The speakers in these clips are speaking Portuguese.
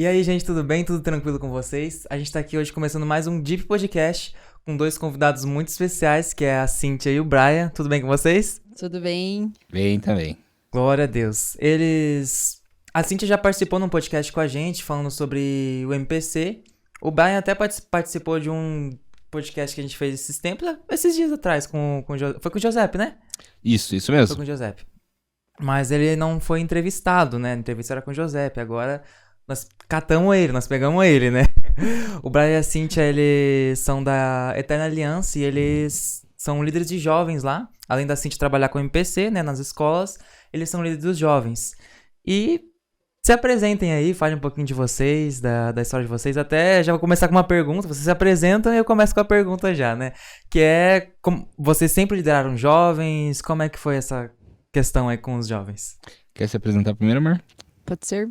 E aí, gente, tudo bem? Tudo tranquilo com vocês? A gente tá aqui hoje começando mais um Deep Podcast com dois convidados muito especiais, que é a Cíntia e o Brian. Tudo bem com vocês? Tudo bem? Bem também. Glória a Deus. A Cíntia já participou num podcast com a gente, falando sobre o MPC. O Brian até participou de um podcast que a gente fez esses dias atrás, foi com o Giuseppe, né? Isso Foi mesmo. com o Giuseppe. Mas ele não foi entrevistado, né? A entrevista era com o Giuseppe. Agora nós catamos ele, nós pegamos ele, né? O Brian e a Cíntia, eles são da Eterna Aliança e eles são líderes de jovens lá. Além da Cíntia trabalhar com MPC, né, nas escolas, eles são líderes dos jovens. E se apresentem aí, falem um pouquinho de vocês, da história de vocês. Até já vou começar com uma pergunta. Vocês se apresentam e eu começo com a pergunta já, né? Que é, vocês sempre lideraram jovens? Como é que foi essa questão aí com os jovens? Quer se apresentar primeiro, amor? Pode ser?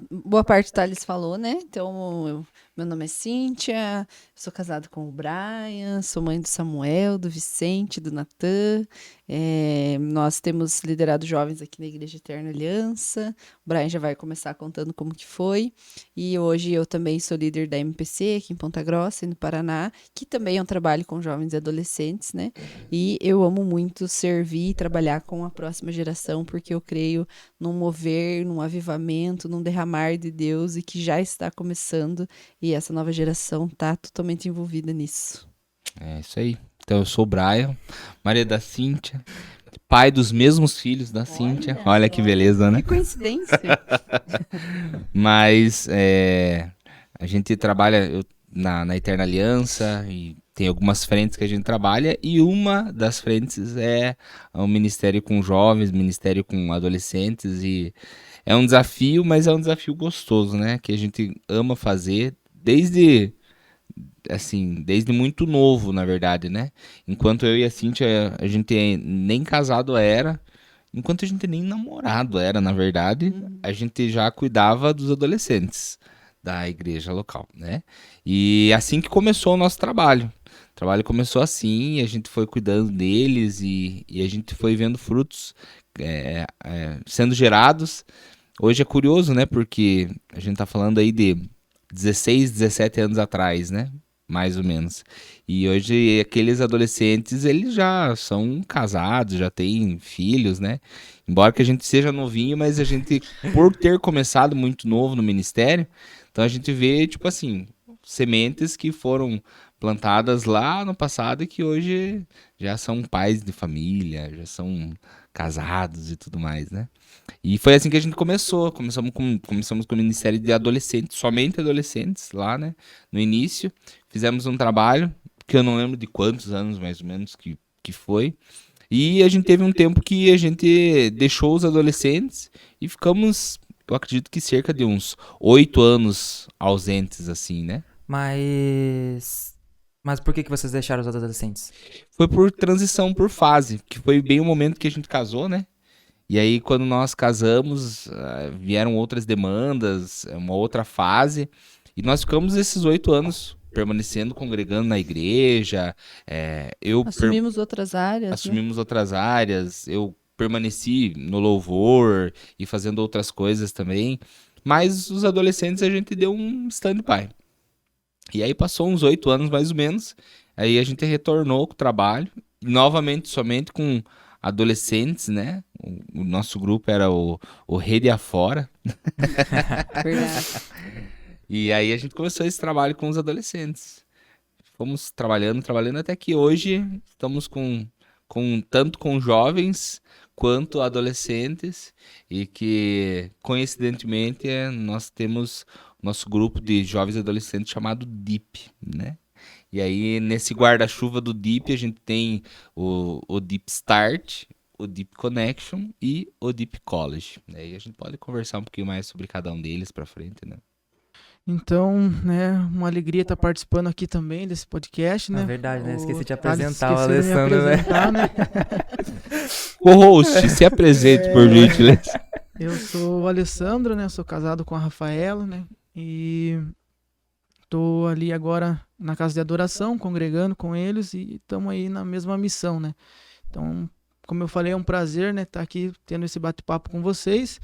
Boa parte do Thales falou, né? Então, meu nome é Cíntia, sou casada com o Brian, sou mãe do Samuel, do Vicente, do Natan. Nós temos liderado jovens aqui na Igreja Eterna Aliança. O Brian já vai começar contando como que foi. E hoje eu também sou líder da MPC aqui em Ponta Grossa, no Paraná, que também é um trabalho com jovens e adolescentes, né? E eu amo muito servir e trabalhar com a próxima geração, porque eu creio num mover, num avivamento, num derramar de Deus e que já está começando e essa nova geração está totalmente envolvida nisso. É isso aí. Então eu sou o Brian, marido da Cíntia, pai dos mesmos filhos da Cíntia. Olha que beleza, né? Que coincidência. Mas a gente trabalha na Eterna Aliança e tem algumas frentes que a gente trabalha e uma das frentes é o ministério com jovens, ministério com adolescentes e é um desafio, mas é um desafio gostoso, né? Que a gente ama fazer desde muito novo, na verdade, né? Enquanto eu e a Cíntia, a gente nem casado era, enquanto a gente nem namorado era, na verdade, a gente já cuidava dos adolescentes da igreja local, né? E assim que começou o nosso trabalho. O trabalho começou assim, a gente foi cuidando deles e a gente foi vendo frutos sendo gerados. Hoje é curioso, né? Porque a gente tá falando aí de 16, 17 anos atrás, né? Mais ou menos. E hoje aqueles adolescentes, eles já são casados, já têm filhos, né? Embora que a gente seja novinho, mas a gente, por ter começado muito novo no ministério, então a gente vê, tipo assim, sementes que foram plantadas lá no passado e que hoje já são pais de família, já são casados e tudo mais, né? E foi assim que a gente começou. Começamos com o Ministério de Adolescentes, somente adolescentes lá, né? No início. Fizemos um trabalho, que eu não lembro de quantos anos mais ou menos que foi. E a gente teve um tempo que a gente deixou os adolescentes e ficamos, eu acredito que cerca de uns 8 anos ausentes, assim, né? Mas por que vocês deixaram os adolescentes? Foi por transição, por fase, que foi bem o momento que a gente casou, né? E aí, quando nós casamos, vieram outras demandas, uma outra fase, e nós ficamos esses 8 anos permanecendo, congregando na igreja. Assumimos outras áreas, Assumimos outras áreas, eu permaneci no louvor e fazendo outras coisas também, mas os adolescentes a gente deu um stand-by. E aí passou uns 8 anos mais ou menos, aí a gente retornou com o trabalho, novamente somente com adolescentes, né? O nosso grupo era o Rede Afora. Verdade. E aí a gente começou esse trabalho com os adolescentes. Fomos trabalhando até que hoje estamos tanto com jovens quanto adolescentes e que coincidentemente nós temos nosso grupo de jovens e adolescentes chamado DEEP, né? E aí, nesse guarda-chuva do Deep, a gente tem o Deep Start, o Deep Connection e o Deep College. Aí a gente pode conversar um pouquinho mais sobre cada um deles pra frente, né? Então, né, uma alegria estar participando aqui também desse podcast, né? É verdade, né? Esqueci de Thales apresentar o esqueceu de me Alessandro, né? apresentar, né? Co-host, se apresente, por gentileza. Eu sou o Alessandro, né? Sou casado com a Rafaela, né? E tô ali agora na casa de adoração, congregando com eles e estamos aí na mesma missão, né? Então, como eu falei, é um prazer, né, estar aqui tendo esse bate-papo com vocês.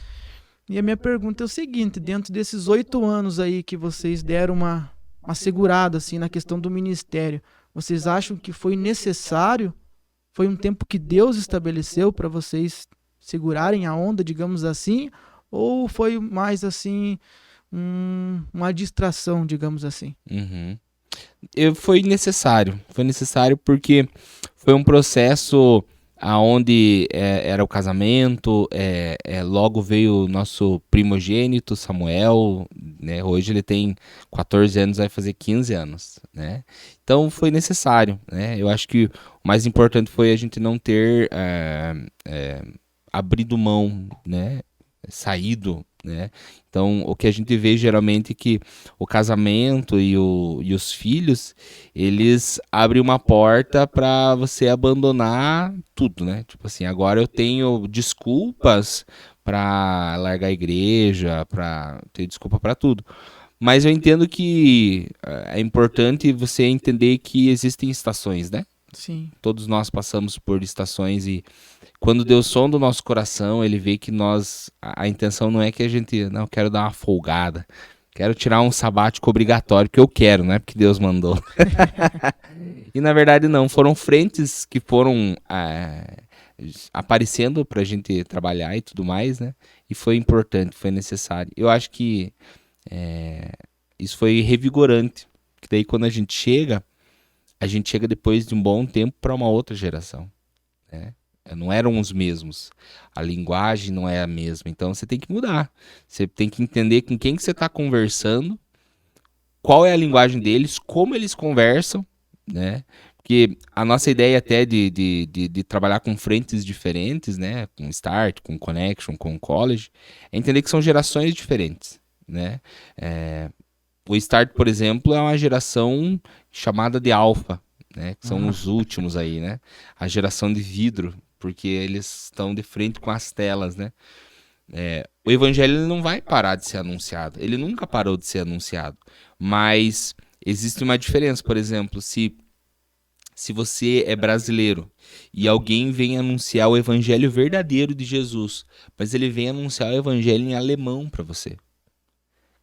E a minha pergunta é o seguinte, dentro desses 8 anos aí que vocês deram uma segurada assim, na questão do ministério, vocês acham que foi necessário? Foi um tempo que Deus estabeleceu para vocês segurarem a onda, digamos assim? Ou foi mais assim, uma distração, digamos assim? Uhum. Foi necessário porque foi um processo aonde era o casamento, logo veio o nosso primogênito, Samuel, né? Hoje ele tem 14 anos, vai fazer 15 anos, né? Então foi necessário, né? Eu acho que o mais importante foi a gente não ter abrido mão, né? Saído, né? Então, o que a gente vê geralmente é que o casamento e os filhos, eles abrem uma porta para você abandonar tudo, né? Tipo assim, agora eu tenho desculpas para largar a igreja, para ter desculpa para tudo. Mas eu entendo que é importante você entender que existem estações, né? Sim. Todos nós passamos por estações e quando Deus sonda o nosso coração, ele vê que a intenção não é que a gente, não, quero dar uma folgada, quero tirar um sabático obrigatório, que eu quero, não é porque Deus mandou. E na verdade não, foram frentes que foram aparecendo pra gente trabalhar e tudo mais, né? E foi importante, foi necessário. Eu acho que isso foi revigorante, porque daí quando a gente chega depois de um bom tempo para uma outra geração, né? Não eram os mesmos. A linguagem não é a mesma. Então você tem que mudar. Você tem que entender com quem que você está conversando, qual é a linguagem deles, como eles conversam, né? Porque a nossa ideia até de trabalhar com frentes diferentes, né? Com Start, com Connection, com College, é entender que são gerações diferentes, né? O Start, por exemplo, é uma geração chamada de Alpha, né? Que são os últimos aí, né? A geração de vidro, porque eles estão de frente com as telas, né? O evangelho ele não vai parar de ser anunciado. Ele nunca parou de ser anunciado. Mas existe uma diferença. Por exemplo, se você é brasileiro e alguém vem anunciar o evangelho verdadeiro de Jesus, mas ele vem anunciar o evangelho em alemão para você.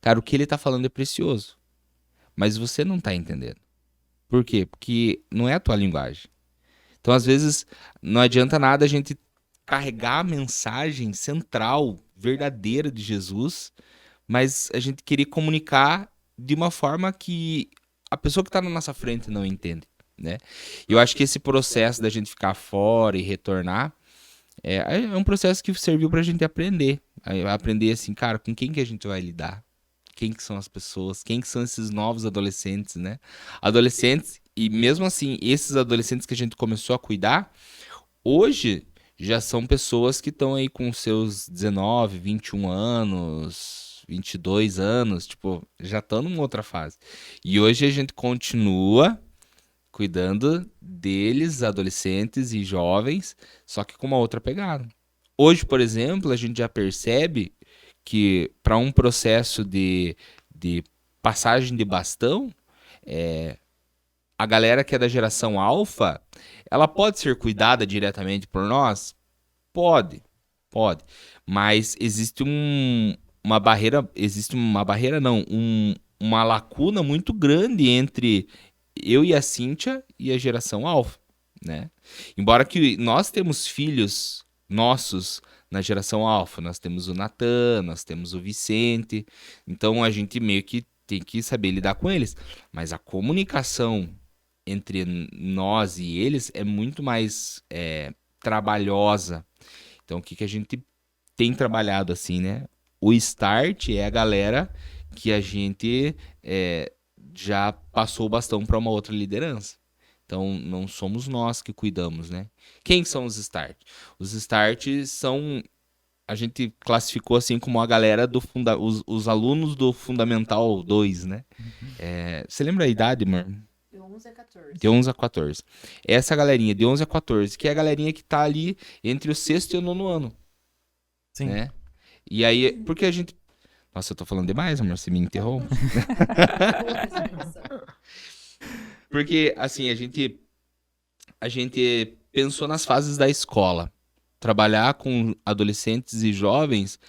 Cara, o que ele está falando é precioso. Mas você não está entendendo. Por quê? Porque não é a tua linguagem. Então, às vezes, não adianta nada a gente carregar a mensagem central, verdadeira de Jesus, mas a gente querer comunicar de uma forma que a pessoa que está na nossa frente não entende, né? Eu acho que esse processo da gente ficar fora e retornar é um processo que serviu para a gente aprender. Aprender assim, cara, com quem que a gente vai lidar? Quem que são as pessoas? Quem que são esses novos adolescentes, né? Adolescentes, e mesmo assim, esses adolescentes que a gente começou a cuidar, hoje já são pessoas que estão aí com seus 19, 21 anos, 22 anos, tipo, já estão numa outra fase. E hoje a gente continua cuidando deles, adolescentes e jovens, só que com uma outra pegada. Hoje, por exemplo, a gente já percebe que para um processo de passagem de bastão, a galera que é da geração alfa, ela pode ser cuidada diretamente por nós? Pode. Mas existe uma barreira não, uma lacuna muito grande entre eu e a Cíntia e a geração alfa, né? Embora que nós temos filhos nossos na geração alfa, nós temos o Natan, nós temos o Vicente, então a gente meio que tem que saber lidar com eles, mas a comunicação entre nós e eles é muito mais trabalhosa. Então o que a gente tem trabalhado assim, né? O Start é a galera que a gente já passou o bastão para uma outra liderança. Então, não somos nós que cuidamos, né? Quem são os Start? Os Start são... A gente classificou assim como a galera os alunos do Fundamental 2, né? Você lembra a idade, mano? De 11 a 14. De 11 a 14. Essa galerinha, de 11 a 14, que é a galerinha que tá ali entre o 6º e o 9º ano. Sim. Né? E aí, porque a gente... Nossa, eu tô falando demais, amor, você me interrompe. Porque, assim, a gente pensou nas fases da escola, trabalhar com adolescentes e jovens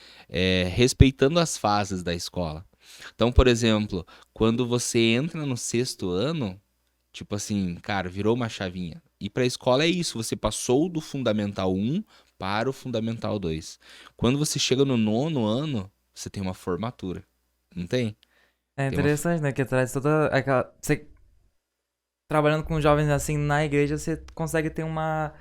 respeitando as fases da escola. Então, por exemplo, quando você entra no 6º ano, tipo assim, cara, virou uma chavinha. E para a escola é isso, você passou do Fundamental 1 para o Fundamental 2. Quando você chega no 9º ano, você tem uma formatura, não tem? É Tem uma- interessante, né? Que traz toda aquela. Você trabalhando com jovens assim na igreja, você consegue ter uma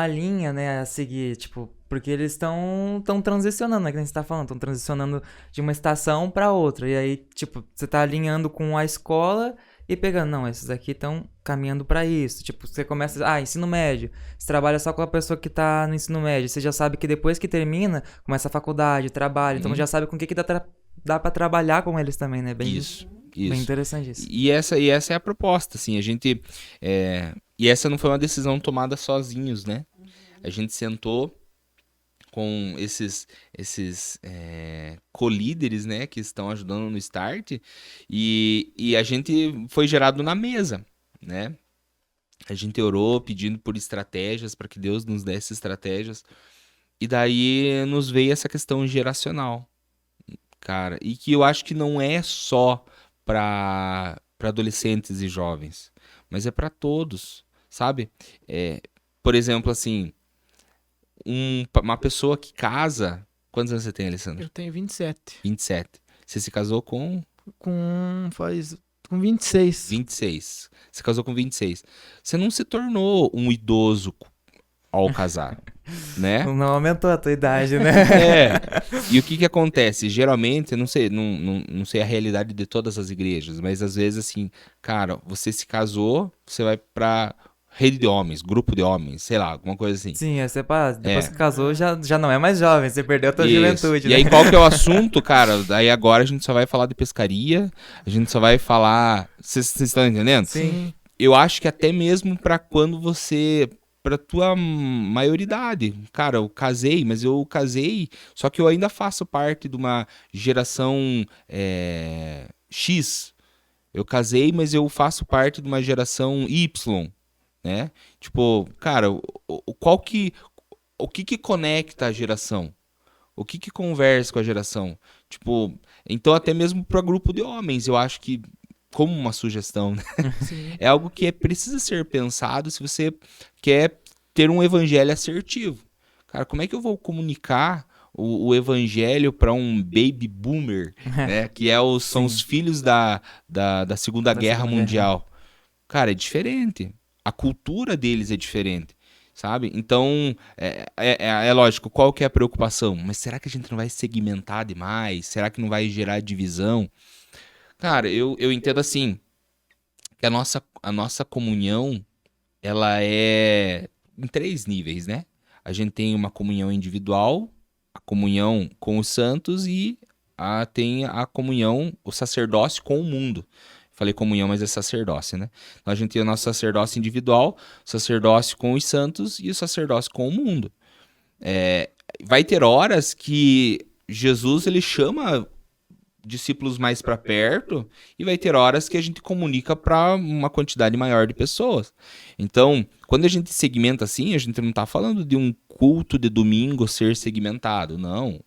linha, né, a seguir, tipo, porque eles estão transicionando, né, que a gente tá falando, estão transicionando de uma estação pra outra, e aí, tipo, você tá alinhando com a escola e pegando, não, esses aqui estão caminhando pra isso, tipo, você começa, ensino médio, você trabalha só com a pessoa que tá no ensino médio, você já sabe que depois que termina, começa a faculdade, trabalho, então já sabe com o que dá pra trabalhar com eles também, né, bem interessante isso. E essa é a proposta, assim, a gente... E essa não foi uma decisão tomada sozinhos, né? A gente sentou com esses co-líderes, né, que estão ajudando no Start, e a gente foi gerado na mesa, né? A gente orou pedindo por estratégias, para que Deus nos desse estratégias, e daí nos veio essa questão geracional, cara, e que eu acho que não é só para adolescentes e jovens, mas é para todos, sabe? Por exemplo, assim, uma pessoa que casa... Quantos anos você tem, Alessandro? Eu tenho 27. 27. Você se casou com Com 26. 26. Você casou com 26. Você não se tornou um idoso ao casar, né? Não aumentou a tua idade, né? E o que acontece? Geralmente, eu não sei a realidade de todas as igrejas, mas às vezes assim, cara, você se casou, você vai pra rede de homens, grupo de homens, sei lá, alguma coisa assim. Sim, é separado. Depois que casou, já não é mais jovem, você perdeu a tua juventude, E né? aí qual que é o assunto, cara? Daí agora a gente só vai falar de pescaria, a gente só vai falar... Vocês estão entendendo? Sim. Eu acho que até mesmo pra quando você... Pra tua maioridade. Cara, eu casei, mas eu casei, só que eu ainda faço parte de uma geração X. Eu casei, mas eu faço parte de uma geração Y, né? Tipo, cara, o que conecta a geração? O que conversa com a geração? Tipo, então até mesmo para grupo de homens, eu acho que, como uma sugestão, né? É algo que precisa ser pensado se você quer ter um evangelho assertivo. Cara, como é que eu vou comunicar o evangelho para um baby boomer, né? Que são os filhos da Segunda Guerra Mundial. Cara, é diferente. A cultura deles é diferente, sabe? Então, é lógico, qual que é a preocupação? Mas será que a gente não vai segmentar demais? Será que não vai gerar divisão? Cara, eu entendo assim, que a nossa comunhão, ela é em 3 níveis, né? A gente tem uma comunhão individual, a comunhão com os santos e tem a comunhão, o sacerdócio com o mundo. Falei comunhão, mas é sacerdócio, né? Então a gente tem o nosso sacerdócio individual, o sacerdócio com os santos e o sacerdócio com o mundo. Vai ter horas que Jesus ele chama discípulos mais para perto e vai ter horas que a gente comunica para uma quantidade maior de pessoas. Então, quando a gente segmenta assim, a gente não está falando de um culto de domingo ser segmentado, não.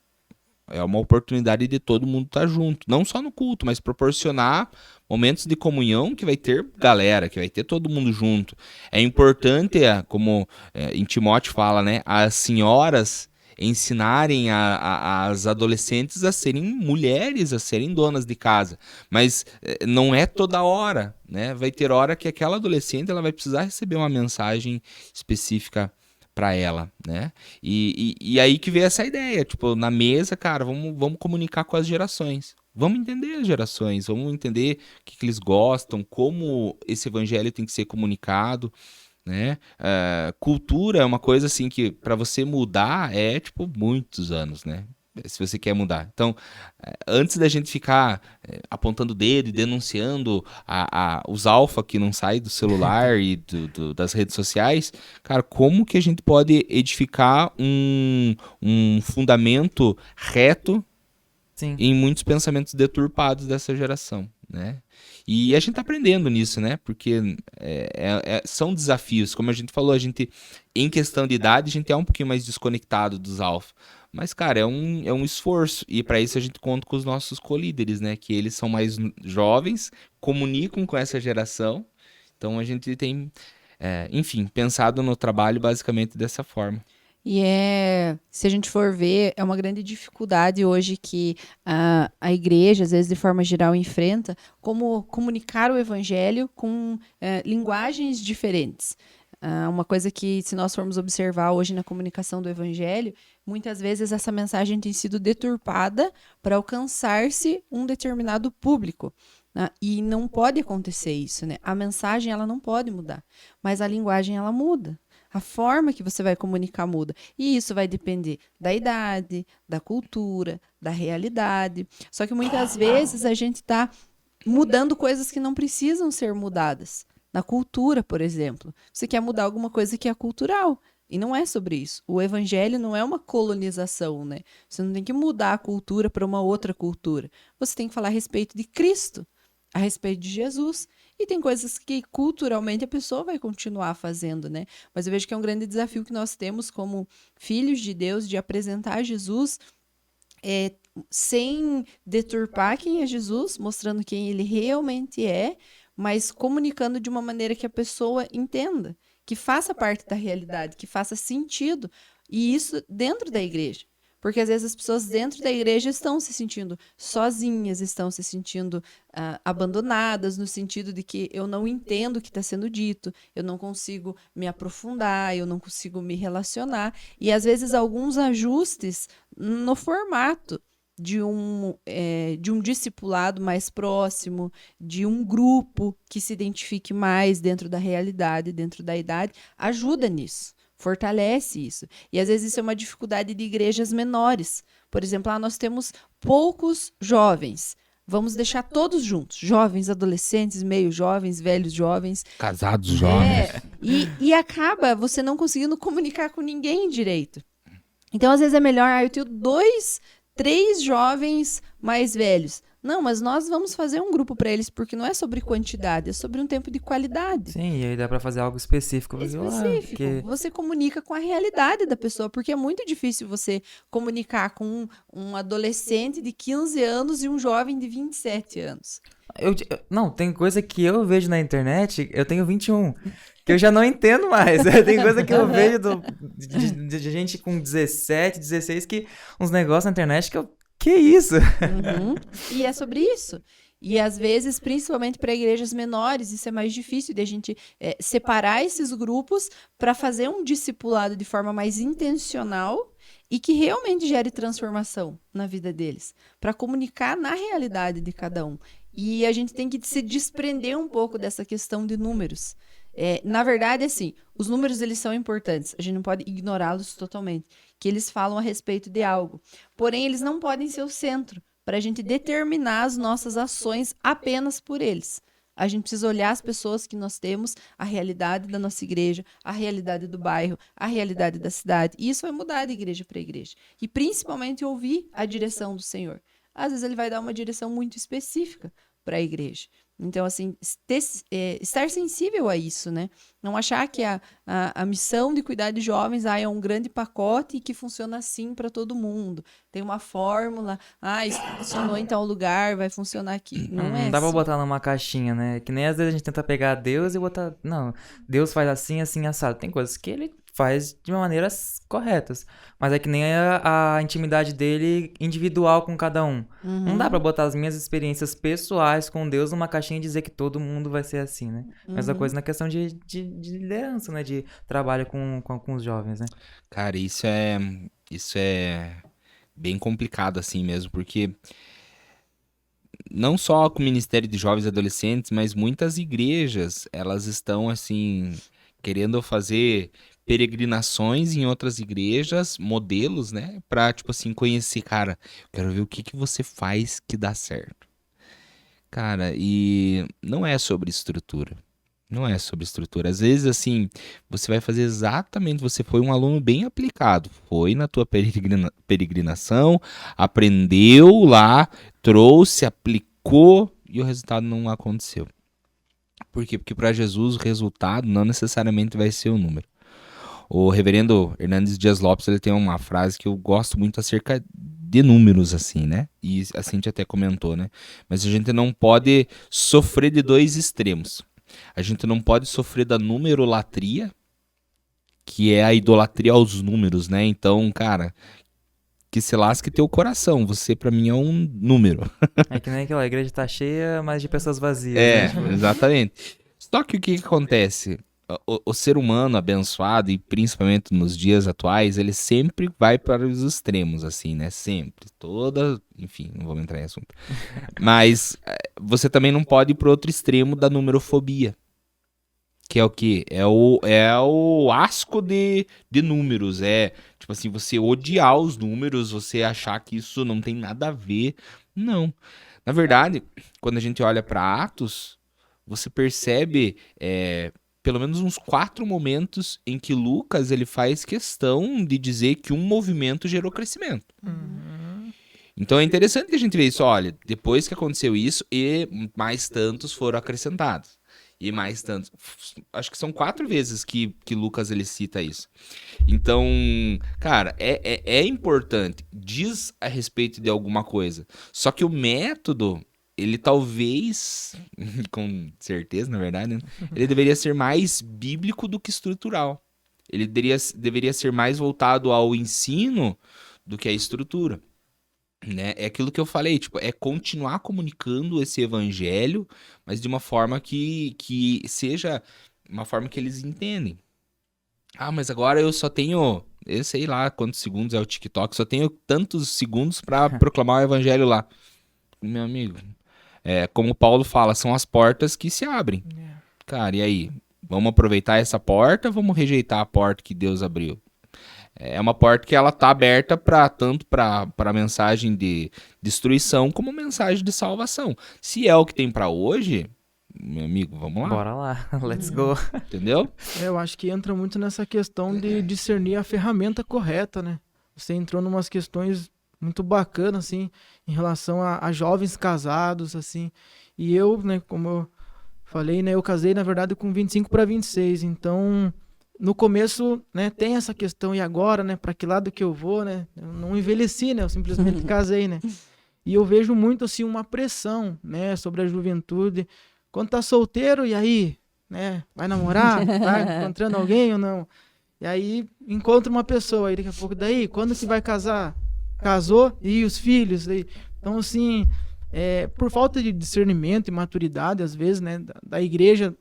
É uma oportunidade de todo mundo estar junto. Não só no culto, mas proporcionar momentos de comunhão que vai ter galera, que vai ter todo mundo junto. É importante, como em Timóteo fala, né? As senhoras ensinarem as adolescentes a serem mulheres, a serem donas de casa. Mas não é toda hora, né? Vai ter hora que aquela adolescente ela vai precisar receber uma mensagem específica para ela, né? E aí que veio essa ideia, tipo, na mesa, cara, vamos comunicar com as gerações. Vamos entender as gerações, vamos entender o que eles gostam, como esse evangelho tem que ser comunicado, né? Cultura é uma coisa assim que para você mudar tipo muitos anos, né? Se você quer mudar. Então, antes da gente ficar apontando o dedo e denunciando os alfa que não saem do celular e das redes sociais, cara, como que a gente pode edificar um fundamento reto Sim. em muitos pensamentos deturpados dessa geração, né? E a gente tá aprendendo nisso, né? Porque são desafios. Como a gente falou, em questão de idade, a gente é um pouquinho mais desconectado dos alfa. Mas, cara, é um esforço. E para isso a gente conta com os nossos co-líderes, né? Que eles são mais jovens, comunicam com essa geração. Então a gente tem, enfim, pensado no trabalho basicamente dessa forma. E se a gente for ver, é uma grande dificuldade hoje que a igreja, às vezes de forma geral, enfrenta, como comunicar o evangelho com linguagens diferentes. Uma coisa que, se nós formos observar hoje na comunicação do evangelho, muitas vezes essa mensagem tem sido deturpada para alcançar-se um determinado público. Né? E não pode acontecer isso, né? A mensagem ela não pode mudar, mas a linguagem ela muda. A forma que você vai comunicar muda. E isso vai depender da idade, da cultura, da realidade. Só que muitas vezes a gente está mudando coisas que não precisam ser mudadas. Na cultura, por exemplo. Você quer mudar alguma coisa que é cultural. E não é sobre isso. O evangelho não é uma colonização, né? Você não tem que mudar a cultura para uma outra cultura. Você tem que falar a respeito de Cristo, a respeito de Jesus. E tem coisas que culturalmente a pessoa vai continuar fazendo, né? Mas eu vejo que é um grande desafio que nós temos como filhos de Deus de apresentar Jesus sem deturpar quem é Jesus, mostrando quem ele realmente é, mas comunicando de uma maneira que a pessoa entenda, que faça parte da realidade, que faça sentido. E isso dentro da igreja. Porque às vezes as pessoas dentro da igreja estão se sentindo sozinhas, estão se sentindo abandonadas, no sentido de que eu não entendo o que está sendo dito, eu não consigo me aprofundar, eu não consigo me relacionar. E às vezes alguns ajustes no formato de um discipulado mais próximo, de um grupo que se identifique mais dentro da realidade, dentro da idade, ajuda nisso. Fortalece isso. E às vezes isso é uma dificuldade de igrejas menores. Por exemplo, nós temos poucos jovens. Vamos deixar todos juntos. Jovens, adolescentes, meio jovens, velhos jovens. Casados jovens. E acaba você não conseguindo comunicar com ninguém direito. Então, às vezes é melhor, eu tenho 2, 3 jovens mais velhos. Não, mas nós vamos fazer um grupo para eles, porque não é sobre quantidade, é sobre um tempo de qualidade. Sim, e aí dá pra fazer algo específico. Você comunica com a realidade da pessoa, porque é muito difícil você comunicar com um adolescente de 15 anos e um jovem de 27 anos. Não, tem coisa que eu vejo na internet, eu tenho 21, que eu já não entendo mais. Tem coisa que eu vejo de gente com 17, 16, que uns negócios na internet que isso? Uhum. E é sobre isso. E às vezes, principalmente para igrejas menores, isso é mais difícil de a gente separar esses grupos para fazer um discipulado de forma mais intencional e que realmente gere transformação na vida deles, para comunicar na realidade de cada um. E a gente tem que se desprender um pouco dessa questão de números. Na verdade, assim, os números eles são importantes, a gente não pode ignorá-los totalmente, que eles falam a respeito de algo. Porém, eles não podem ser o centro para a gente determinar as nossas ações apenas por eles. A gente precisa olhar as pessoas que nós temos, a realidade da nossa igreja, a realidade do bairro, a realidade da cidade. E isso vai mudar de igreja para igreja. E principalmente ouvir a direção do Senhor. Às vezes ele vai dar uma direção muito específica para a igreja. Então, assim, estar sensível a isso, né? Não achar que a missão de cuidar de jovens é um grande pacote e que funciona assim para todo mundo. Tem uma fórmula, isso funcionou em tal lugar, vai funcionar aqui. Não dá pra assim. botar numa caixinha, né? Que nem às vezes a gente tenta pegar Deus e botar... Não, Deus faz assim, assim, assado. Tem coisas que ele faz de maneiras corretas. Mas é que nem a intimidade dele individual com cada um. Uhum. Não dá pra botar as minhas experiências pessoais com Deus numa caixinha e dizer que todo mundo vai ser assim, né? Mesma coisa na questão de liderança, né? De trabalho com os jovens, né? Cara, isso é bem complicado assim mesmo, porque não só com o Ministério de Jovens e Adolescentes, mas muitas igrejas, elas estão assim querendo fazer peregrinações em outras igrejas, modelos, né? Pra, tipo assim, conhecer, cara, quero ver o que você faz que dá certo. Cara, e não é sobre estrutura. Não é sobre estrutura. Às vezes, assim, você vai fazer exatamente... Você foi um aluno bem aplicado. Foi na tua peregrinação, aprendeu lá, trouxe, aplicou e o resultado não aconteceu. Por quê? Porque para Jesus o resultado não necessariamente vai ser o número. O reverendo Hernandes Dias Lopes, ele tem uma frase que eu gosto muito acerca de números, assim, né? E a Cintia até comentou, né? Mas a gente não pode sofrer de dois extremos. A gente não pode sofrer da numerolatria, que é a idolatria aos números, né? Então, cara, que se lasque teu coração. Você, pra mim, é um número. É que nem aquela, a igreja tá cheia, mas de pessoas vazias, né? Tipo, Exatamente. Só que o que acontece? O ser humano abençoado, e principalmente nos dias atuais, ele sempre vai para os extremos, assim, né? Sempre. Enfim, não vou entrar em assunto. Mas você também não pode ir pro outro extremo da numerofobia. Que é o quê? É o asco de números. É, tipo assim, você odiar os números, você achar que isso não tem nada a ver. Não. Na verdade, quando a gente olha para Atos, você percebe pelo menos uns 4 momentos em que Lucas ele faz questão de dizer que um movimento gerou crescimento. Então é interessante que a gente vê isso. Olha, depois que aconteceu isso, e mais tantos foram acrescentados. E mais tantos. Acho que são 4 vezes que Lucas ele cita isso. Então, cara, é importante. Diz a respeito de alguma coisa. Só que o método, ele talvez, com certeza, na verdade, né? Ele deveria ser mais bíblico do que estrutural. Ele deveria ser mais voltado ao ensino do que à estrutura. Né? É aquilo que eu falei, tipo, é continuar comunicando esse evangelho, mas de uma forma que seja uma forma que eles entendem. Ah, mas agora eu sei lá quantos segundos é o TikTok, só tenho tantos segundos para proclamar o evangelho lá. Meu amigo, como Paulo fala, são as portas que se abrem. Cara, e aí? Vamos aproveitar essa porta ou vamos rejeitar a porta que Deus abriu? É uma porta que ela tá aberta tanto para a mensagem de destruição como mensagem de salvação. Se é o que tem para hoje, meu amigo, vamos lá. Bora lá, let's go. Entendeu? Eu acho que entra muito nessa questão de discernir a ferramenta correta, né? Você entrou numas questões muito bacanas, assim, em relação a jovens casados, assim. E eu, né, como eu falei, né, eu casei, na verdade, com 25 para 26, então... No começo, né, tem essa questão, e agora, né, para que lado que eu vou, né? Eu não envelheci, né? Eu simplesmente casei, né? E eu vejo muito, assim, uma pressão, né, sobre a juventude. Quando tá solteiro, e aí, né? Vai namorar? Tá encontrando alguém ou não? E aí, encontra uma pessoa, aí daqui a pouco, daí, quando que vai casar? Casou? E os filhos? Daí? Então, assim, por falta de discernimento e maturidade, às vezes, né, da igreja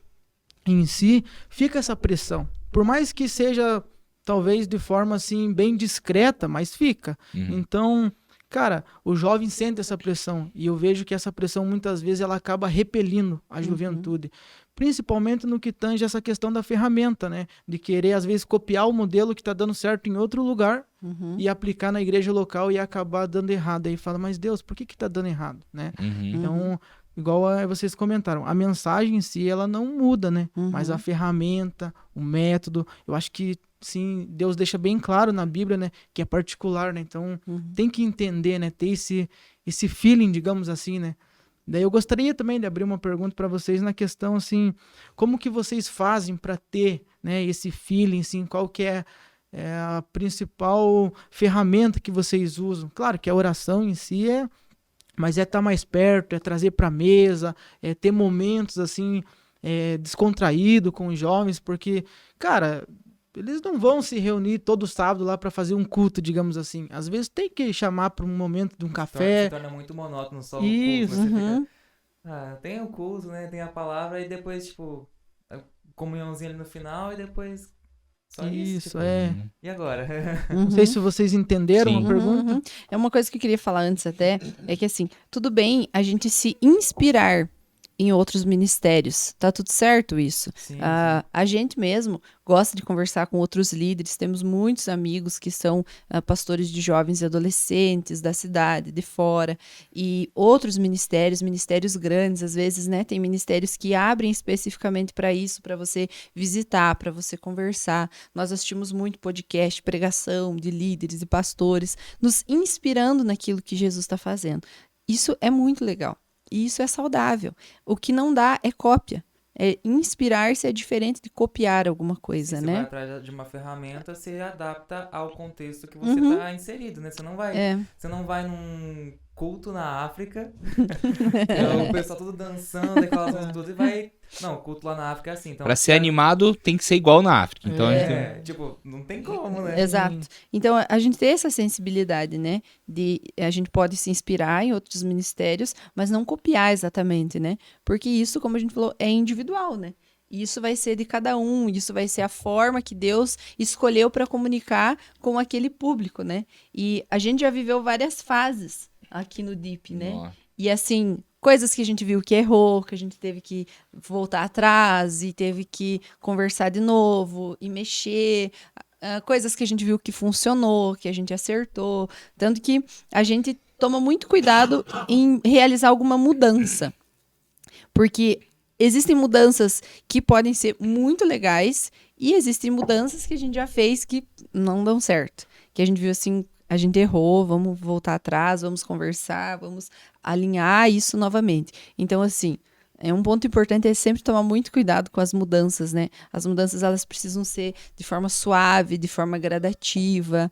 em si, fica essa pressão. Por mais que seja, talvez, de forma, assim, bem discreta, mas fica. Então, cara, o jovem sente essa pressão. E eu vejo que essa pressão, muitas vezes, ela acaba repelindo a juventude. Principalmente no que tange essa questão da ferramenta, né? De querer, às vezes, copiar o modelo que está dando certo em outro lugar e aplicar na igreja local e acabar dando errado. Aí fala, mas Deus, por que está dando errado, né? Então... Igual vocês comentaram, a mensagem em si, ela não muda, né? Mas a ferramenta, o método, eu acho que, sim, Deus deixa bem claro na Bíblia, né? Que é particular, né? Então, tem que entender, né? Ter esse feeling, digamos assim, né? Daí eu gostaria também de abrir uma pergunta para vocês na questão, assim, como que vocês fazem para ter, né? Esse feeling, assim, qual que é a principal ferramenta que vocês usam? Claro que a oração em si mas estar mais perto, trazer para a mesa, ter momentos assim descontraído com os jovens, porque, cara, eles não vão se reunir todo sábado lá para fazer um culto, digamos assim. Às vezes tem que chamar para um momento de um café. Se torna muito monótono só Isso. o culto. Você fica, tem o culto, né? Tem a palavra e depois, tipo, a comunhãozinha ali no final e depois só isso. Tipo, e agora? Não sei se vocês entenderam a pergunta. É uma coisa que eu queria falar antes até, é que assim, tudo bem a gente se inspirar em outros ministérios, tá tudo certo isso. Sim, a gente mesmo gosta de conversar com outros líderes, temos muitos amigos que são pastores de jovens e adolescentes da cidade, de fora, e outros ministérios grandes, às vezes, né, tem ministérios que abrem especificamente para isso, para você visitar, para você conversar. Nós assistimos muito podcast, pregação de líderes e pastores, nos inspirando naquilo que Jesus está fazendo. Isso é muito legal. E isso é saudável. O que não dá é cópia. Inspirar-se é diferente de copiar alguma coisa, Se você né? vai atrás de uma ferramenta, você adapta ao contexto que você está inserido, né? Você não vai num culto na África, o pessoal todo dançando, aquelas músicas todas, e vai... Não, o culto lá na África é assim. Então, Pra ser animado, tem que ser igual na África. Então a gente... tipo, não tem como, né? Exato. Então, a gente tem essa sensibilidade, né? A gente pode se inspirar em outros ministérios, mas não copiar exatamente, né? Porque isso, como a gente falou, é individual, né? E isso vai ser de cada um, isso vai ser a forma que Deus escolheu para comunicar com aquele público, né? E a gente já viveu várias fases aqui no DIP, né? Ó, E assim, coisas que a gente viu que errou, que a gente teve que voltar atrás e teve que conversar de novo e mexer. Coisas que a gente viu que funcionou, que a gente acertou. Tanto que a gente toma muito cuidado em realizar alguma mudança. Porque existem mudanças que podem ser muito legais e existem mudanças que a gente já fez que não dão certo. Que a gente viu assim, a gente errou, vamos voltar atrás, vamos conversar, vamos alinhar isso novamente. Então, assim, um ponto importante é sempre tomar muito cuidado com as mudanças, né? As mudanças, elas precisam ser de forma suave, de forma gradativa.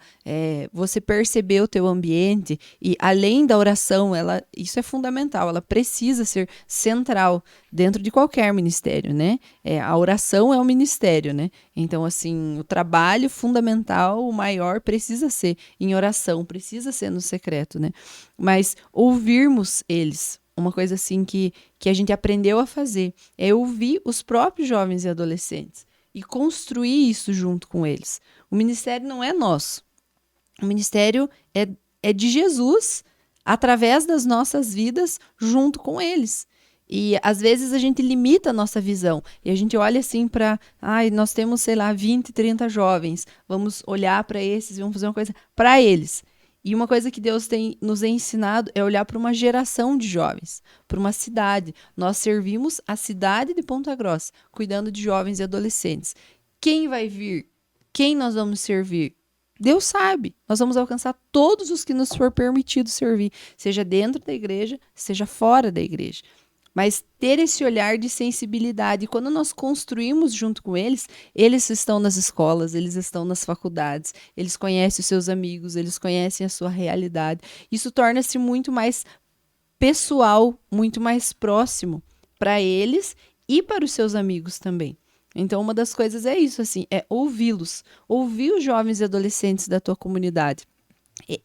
Você perceber o teu ambiente e, além da oração, isso é fundamental, ela precisa ser central dentro de qualquer ministério, né? A oração é um ministério, né? Então, assim, o trabalho fundamental, o maior, precisa ser em oração, precisa ser no secreto, né? Mas ouvirmos eles, uma coisa assim que a gente aprendeu a fazer, é ouvir os próprios jovens e adolescentes e construir isso junto com eles. O ministério não é nosso. O ministério é de Jesus, através das nossas vidas, junto com eles. E às vezes a gente limita a nossa visão. E a gente olha assim para... nós temos, sei lá, 20, 30 jovens. Vamos olhar para esses e vamos fazer uma coisa para eles. E uma coisa que Deus tem nos ensinado é olhar para uma geração de jovens, para uma cidade. Nós servimos a cidade de Ponta Grossa, cuidando de jovens e adolescentes. Quem vai vir? Quem nós vamos servir? Deus sabe. Nós vamos alcançar todos os que nos for permitido servir, seja dentro da igreja, seja fora da igreja. Mas ter esse olhar de sensibilidade. E quando nós construímos junto com eles, eles estão nas escolas, eles estão nas faculdades, eles conhecem os seus amigos, eles conhecem a sua realidade. Isso torna-se muito mais pessoal, muito mais próximo para eles e para os seus amigos também. Então, uma das coisas é isso, assim, é ouvi-los. Ouvir os jovens e adolescentes da tua comunidade.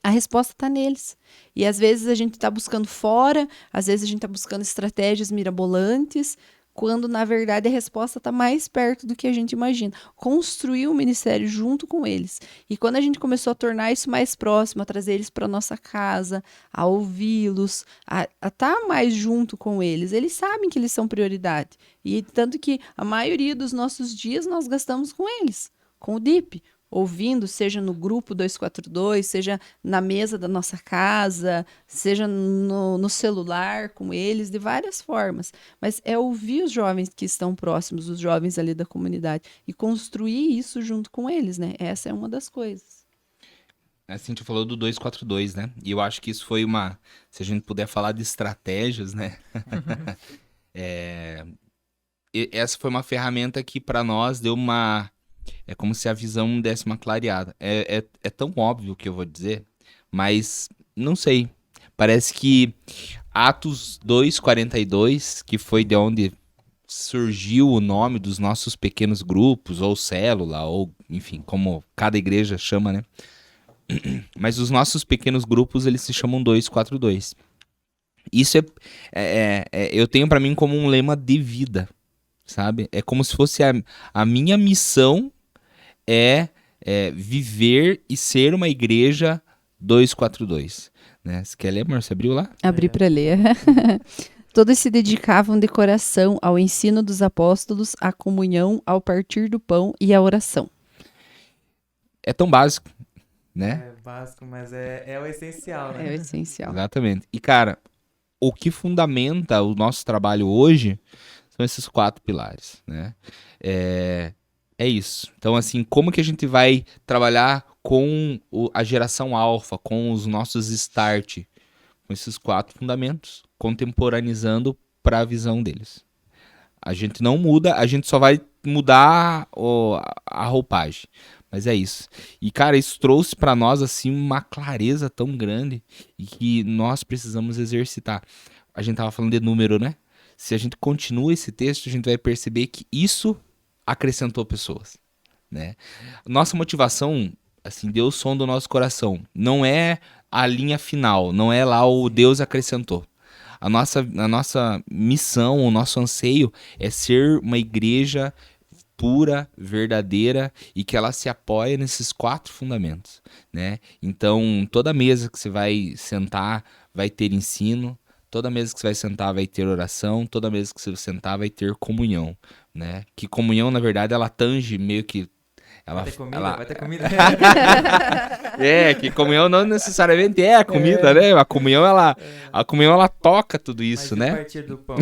A resposta está neles. E às vezes a gente está buscando fora, às vezes a gente está buscando estratégias mirabolantes, quando na verdade a resposta está mais perto do que a gente imagina. Construir um ministério junto com eles. E quando a gente começou a tornar isso mais próximo, a trazer eles para nossa casa, a ouvi-los, a estar mais junto com eles, eles sabem que eles são prioridade. E tanto que a maioria dos nossos dias nós gastamos com eles, com o DIP. Ouvindo, seja no grupo 242, seja na mesa da nossa casa, seja no celular com eles, de várias formas. Mas é ouvir os jovens que estão próximos, os jovens ali da comunidade, e construir isso junto com eles, né? Essa é uma das coisas. A Cintia falou do 242, né? E eu acho que isso foi uma... Se a gente puder falar de estratégias, né? Essa foi uma ferramenta que para nós deu uma... É como se a visão desse uma clareada. É tão óbvio o que eu vou dizer, mas não sei. Parece que Atos 2:42, que foi de onde surgiu o nome dos nossos pequenos grupos, ou célula, ou enfim, como cada igreja chama, né? Mas os nossos pequenos grupos, eles se chamam 242. Isso eu tenho para mim como um lema de vida, sabe? É como se fosse a minha missão viver e ser uma igreja 242, né? Você quer ler, amor? Você abriu lá? Abri para ler. Todos se dedicavam de coração ao ensino dos apóstolos, à comunhão, ao partir do pão e à oração. É tão básico, né? É básico, mas é o essencial, né? É o essencial. Exatamente. E, cara, o que fundamenta o nosso trabalho hoje são esses 4 pilares, né? É isso. Então, assim, como que a gente vai trabalhar com a geração alfa, com os nossos start, com esses 4 fundamentos? contemporaneizando para a visão deles. A gente não muda, a gente só vai mudar a roupagem. Mas é isso. E, cara, isso trouxe para nós, assim, uma clareza tão grande e que nós precisamos exercitar. A gente tava falando de número, né? Se a gente continua esse texto, a gente vai perceber que isso acrescentou pessoas, né? Nossa motivação, assim, Deus sonda o nosso coração. Não é a linha final, não é lá o Deus acrescentou. A nossa missão, o nosso anseio é ser uma igreja pura, verdadeira e que ela se apoia nesses 4 fundamentos, né? Então, toda mesa que você vai sentar vai ter ensino, toda mesa que você vai sentar vai ter oração, toda mesa que você vai sentar vai ter comunhão, né? Que comunhão, na verdade, ela tange meio que Vai ter comida, vai ter comida. que comunhão não necessariamente é a comida, né? A comunhão ela toca tudo isso, Mas né? a partir do pão,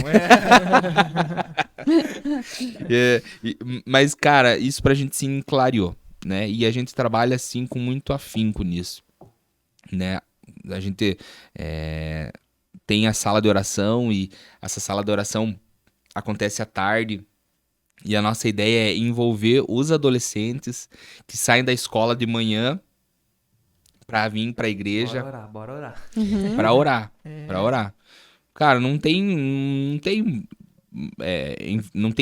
Mas, cara, isso pra gente sim clareou, né? E a gente trabalha assim com muito afinco nisso, né? A gente tem a sala de oração e essa sala de oração acontece à tarde. E a nossa ideia é envolver os adolescentes que saem da escola de manhã pra vir pra igreja Bora orar. pra orar, pra orar. Cara, não tem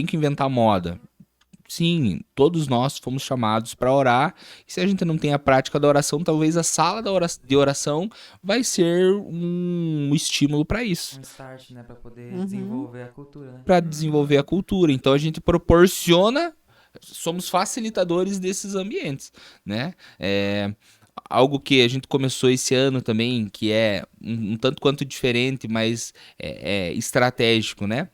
que inventar moda. Sim, todos nós fomos chamados para orar. E se a gente não tem a prática da oração, talvez a sala de oração vai ser um estímulo para isso. Um start, né? Pra poder desenvolver a cultura, né? Para desenvolver a cultura. Então a gente proporciona, somos facilitadores desses ambientes, né? Algo que a gente começou esse ano também, que é um tanto quanto diferente, mas é estratégico, né?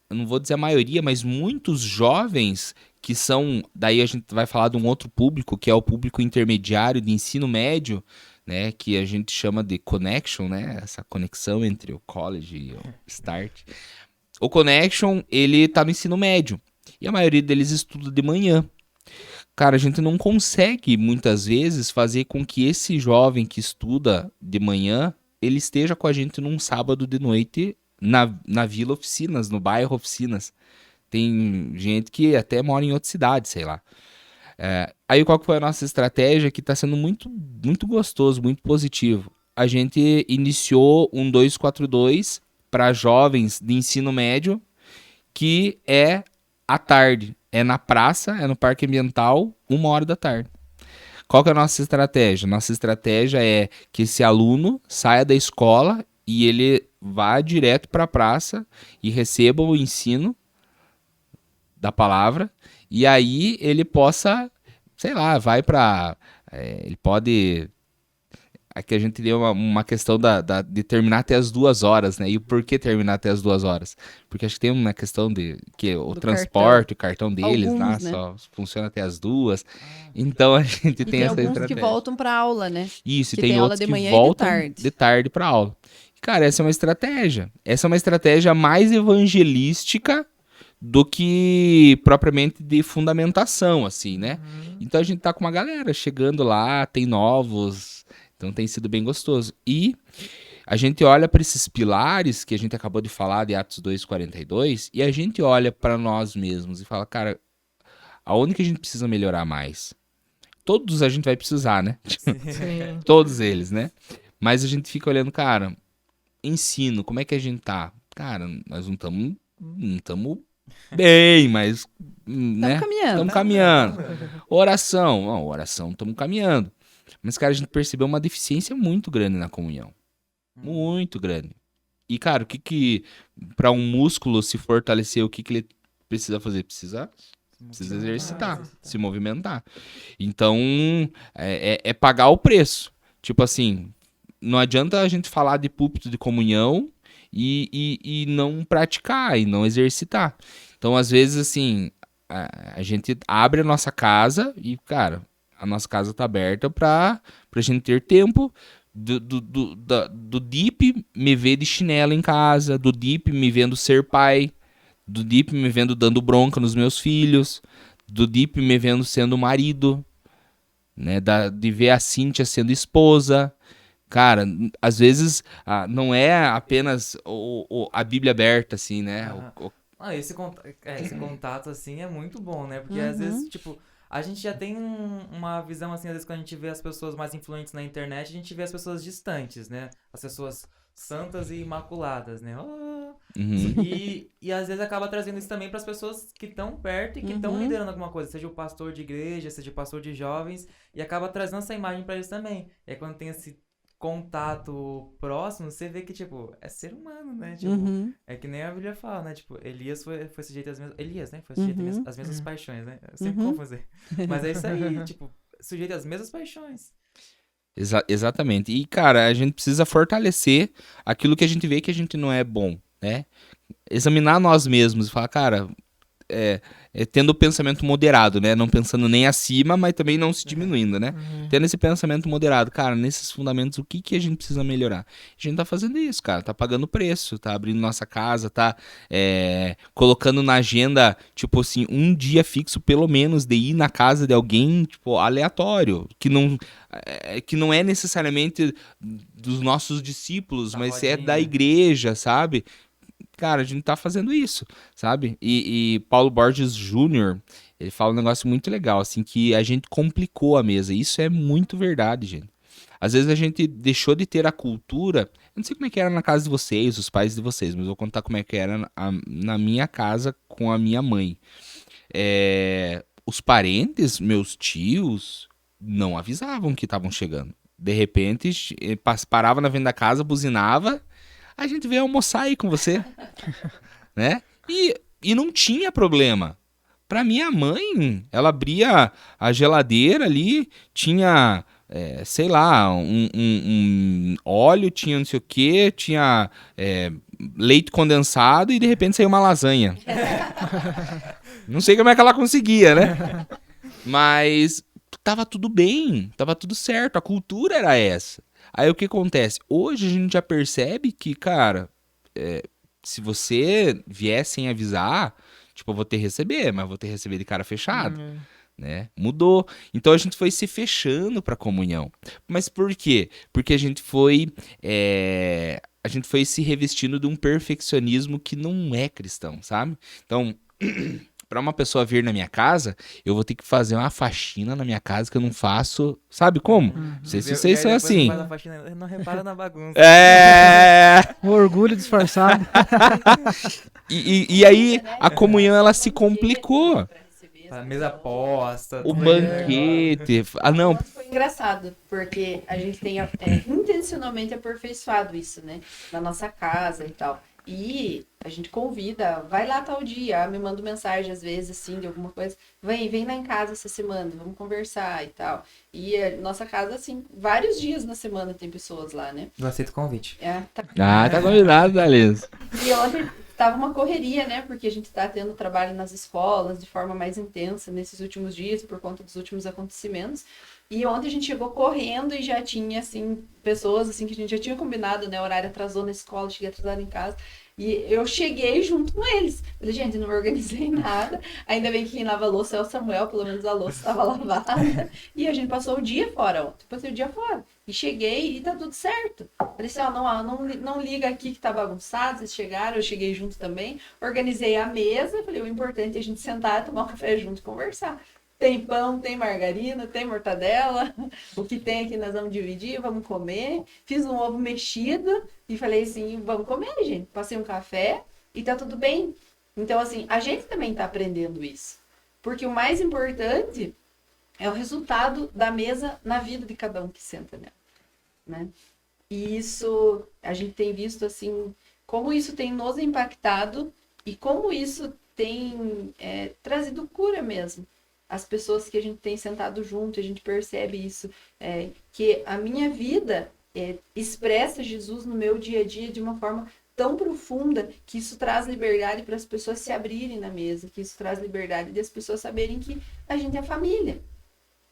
Eu não vou dizer a maioria, mas muitos jovens que são, daí a gente vai falar de um outro público, que é o público intermediário de ensino médio, né, que a gente chama de connection, né, essa conexão entre o college e o start. O connection, ele tá no ensino médio, e a maioria deles estuda de manhã. Cara, a gente não consegue, muitas vezes, fazer com que esse jovem que estuda de manhã, ele esteja com a gente num sábado de noite na Vila Oficinas, no bairro Oficinas. Tem gente que até mora em outra cidade, sei lá. Aí qual que foi a nossa estratégia, que está sendo muito, muito gostoso, muito positivo. A gente iniciou um 242 para jovens de ensino médio, que é à tarde. É na praça, é no Parque Ambiental, 1h da tarde. Qual que é a nossa estratégia? Nossa estratégia é que esse aluno saia da escola e ele vá direto para a praça e receba o ensino da palavra, e aí ele possa, sei lá, vai para... ele pode... Aqui a gente deu uma questão de terminar até as 2h, né? E o porquê terminar até as 2h? Porque acho que tem uma questão de que o transporte, o cartão deles, Alguns, né? só funciona até as 2h. Então a gente tem essa alguns estratégia. que voltam pra aula, né? Isso, e que tem tem aula outros de que manhã e de voltam tarde. de tarde para aula. Cara, essa é uma estratégia. Essa é uma estratégia mais evangelística do que propriamente de fundamentação, assim, né? Então a gente tá com uma galera chegando lá, tem novos, então tem sido bem gostoso. E a gente olha para esses pilares que a gente acabou de falar de Atos 2:42 e a gente olha para nós mesmos e fala, cara, aonde que a gente precisa melhorar mais? Todos a gente vai precisar, né? Sim. Todos eles, né? Mas a gente fica olhando, cara, ensino, como é que a gente tá? Cara, nós não estamos bem, mas, né? Estamos caminhando. Estamos caminhando. Oração, não, oração, estamos caminhando. Mas, cara, a gente percebeu uma deficiência muito grande na comunhão. Muito grande. E, cara, o que para um músculo se fortalecer, o que ele precisa fazer? Precisa exercitar, se movimentar. Então, é pagar o preço. Tipo assim, não adianta a gente falar de púlpito de comunhão e não praticar, e não exercitar. Então, às vezes, assim, a gente abre a nossa casa e, cara, a nossa casa tá aberta pra gente ter tempo do Deep me ver de chinelo em casa, do Deep me vendo ser pai, do Deep me vendo dando bronca nos meus filhos, do Deep me vendo sendo marido, né? De ver a Cíntia sendo esposa. Cara, às vezes não é apenas a Bíblia aberta, assim, né? Aham. Esse contato, assim, é muito bom, né? Porque, às vezes, tipo, a gente já tem uma visão, assim, às vezes, quando a gente vê as pessoas mais influentes na internet, a gente vê as pessoas distantes, né? As pessoas santas e imaculadas, né? Uhum. E às vezes acaba trazendo isso também para as pessoas que estão perto e que estão liderando alguma coisa, seja o pastor de igreja, seja o pastor de jovens, e acaba trazendo essa imagem para eles também. E aí, quando tem esse contato próximo, você vê que, tipo, é ser humano, né? Tipo, é que nem a Bíblia fala, né? Tipo, Elias foi sujeito às mesmas... Elias, né? Foi sujeito às mesmas paixões, né? Eu sempre confuso. Mas é isso aí, tipo, sujeito às mesmas paixões. Exatamente. E, cara, a gente precisa fortalecer aquilo que a gente vê que a gente não é bom, né? Examinar nós mesmos e falar, cara, tendo o pensamento moderado, né? Não pensando nem acima, mas também não se diminuindo, né? Tendo esse pensamento moderado, cara, nesses fundamentos, o que a gente precisa melhorar? A gente tá fazendo isso, cara, tá pagando preço, tá abrindo nossa casa, tá colocando na agenda, tipo assim, um dia fixo, pelo menos, de ir na casa de alguém, tipo, aleatório, que não é necessariamente dos nossos discípulos, Da mas é da rodinha. igreja, sabe? Cara, a gente tá fazendo isso, sabe? E Paulo Borges Jr., ele fala um negócio muito legal, assim, que a gente complicou a mesa. Isso é muito verdade, gente. Às vezes a gente deixou de ter a cultura. Eu não sei como é que era na casa de vocês, os pais de vocês, mas eu vou contar como é que era na minha casa com a minha mãe. Os parentes, meus tios, não avisavam que estavam chegando. De repente, parava na frente da casa, buzinava. A gente veio almoçar aí com você, né? E não tinha problema. Pra minha mãe, ela abria a geladeira ali, tinha, sei lá, um óleo, tinha não sei o quê, tinha leite condensado e de repente saiu uma lasanha. Não sei como é que ela conseguia, né? Mas tava tudo bem, tava tudo certo, a cultura era essa. Aí o que acontece? Hoje a gente já percebe que, cara, se você vier sem avisar, tipo, eu vou ter que receber, mas vou ter que receber de cara fechado, né? Mudou. Então a gente foi se fechando pra comunhão. Mas por quê? Porque a gente foi se revestindo de um perfeccionismo que não é cristão, sabe? Então, pra uma pessoa vir na minha casa, eu vou ter que fazer uma faxina na minha casa que eu não faço. Sabe como? Não sei se E vocês aí são depois você assim. faz a faxina, não repara na bagunça. O orgulho disfarçado. E aí a comunhão ela se complicou. A mesa posta, O tudo aquele negócio. banquete. Não. Foi engraçado, porque a gente tem intencionalmente aperfeiçoado isso, né? Na nossa casa e tal. E a gente convida, vai lá tal dia, me manda mensagem às vezes, assim, de alguma coisa. Vem lá em casa essa semana, vamos conversar e tal. E a nossa casa, assim, vários dias na semana tem pessoas lá, né? Eu aceito o convite. Tá combinado, Thalys. E ontem tava uma correria, né? Porque a gente tá tendo trabalho nas escolas de forma mais intensa nesses últimos dias, por conta dos últimos acontecimentos. E ontem a gente chegou correndo e já tinha, assim, pessoas, assim, que a gente já tinha combinado, né? O horário atrasou na escola, cheguei atrasado em casa. E eu cheguei junto com eles. Falei, gente, não organizei nada. Ainda bem que quem lava a louça é o Samuel, pelo menos a louça estava lavada. E a gente passou o dia fora ontem. Passei o dia fora. E cheguei e tá tudo certo. Falei assim, não liga aqui que tá bagunçado, vocês chegaram, eu cheguei junto também. Organizei a mesa, falei, o importante é a gente sentar, tomar um café junto e conversar. Tem pão, tem margarina, tem mortadela. O que tem aqui nós vamos dividir, vamos comer. Fiz um ovo mexido e falei assim, vamos comer, gente. Passei um café e tá tudo bem. Então, assim, a gente também tá aprendendo isso. Porque o mais importante é o resultado da mesa na vida de cada um que senta nela, né? E isso, a gente tem visto, assim, como isso tem nos impactado e como isso tem trazido cura mesmo. As pessoas que a gente tem sentado junto, a gente percebe isso, que a minha vida expressa Jesus no meu dia a dia de uma forma tão profunda que isso traz liberdade para as pessoas se abrirem na mesa, que isso traz liberdade das pessoas saberem que a gente é família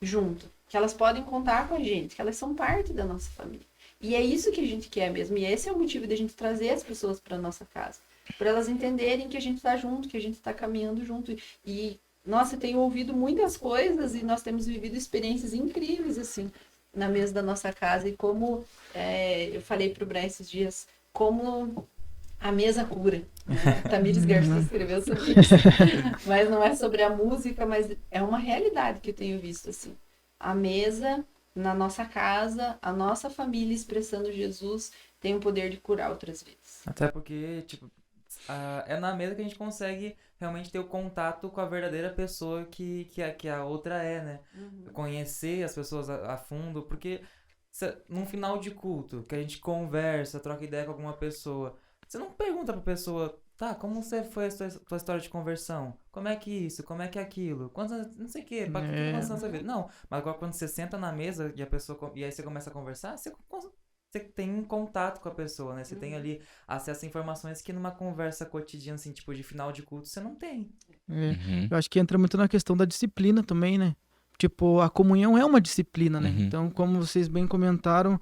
junto, que elas podem contar com a gente, que elas são parte da nossa família. E é isso que a gente quer mesmo, e esse é o motivo da gente trazer as pessoas para nossa casa, para elas entenderem que a gente está junto, que a gente está caminhando junto. E nossa, eu tenho ouvido muitas coisas e nós temos vivido experiências incríveis, assim, na mesa da nossa casa e como eu falei pro Brian esses dias, como a mesa cura. Né? Tamires Garcia escreveu sobre isso. Mas não é sobre a música, mas é uma realidade que eu tenho visto, assim. A mesa na nossa casa, a nossa família expressando Jesus tem o poder de curar outras vezes. Até porque, tipo, é na mesa que a gente consegue realmente ter o contato com a verdadeira pessoa que a outra é, né? Conhecer as pessoas a fundo, porque num final de culto, que a gente conversa, troca ideia com alguma pessoa, você não pergunta pra pessoa, tá, como foi a tua história de conversão? Como é que isso? Como é que aquilo? Não sei o quê, pra que aconteceu na sua vida? Não, mas agora quando você senta na mesa e aí você começa a conversar, você tem um contato com a pessoa, né? Você tem ali acesso a informações que numa conversa cotidiana, assim, tipo de final de culto, você não tem. Eu acho que entra muito na questão da disciplina também, né? Tipo, a comunhão é uma disciplina, né? Então, como vocês bem comentaram,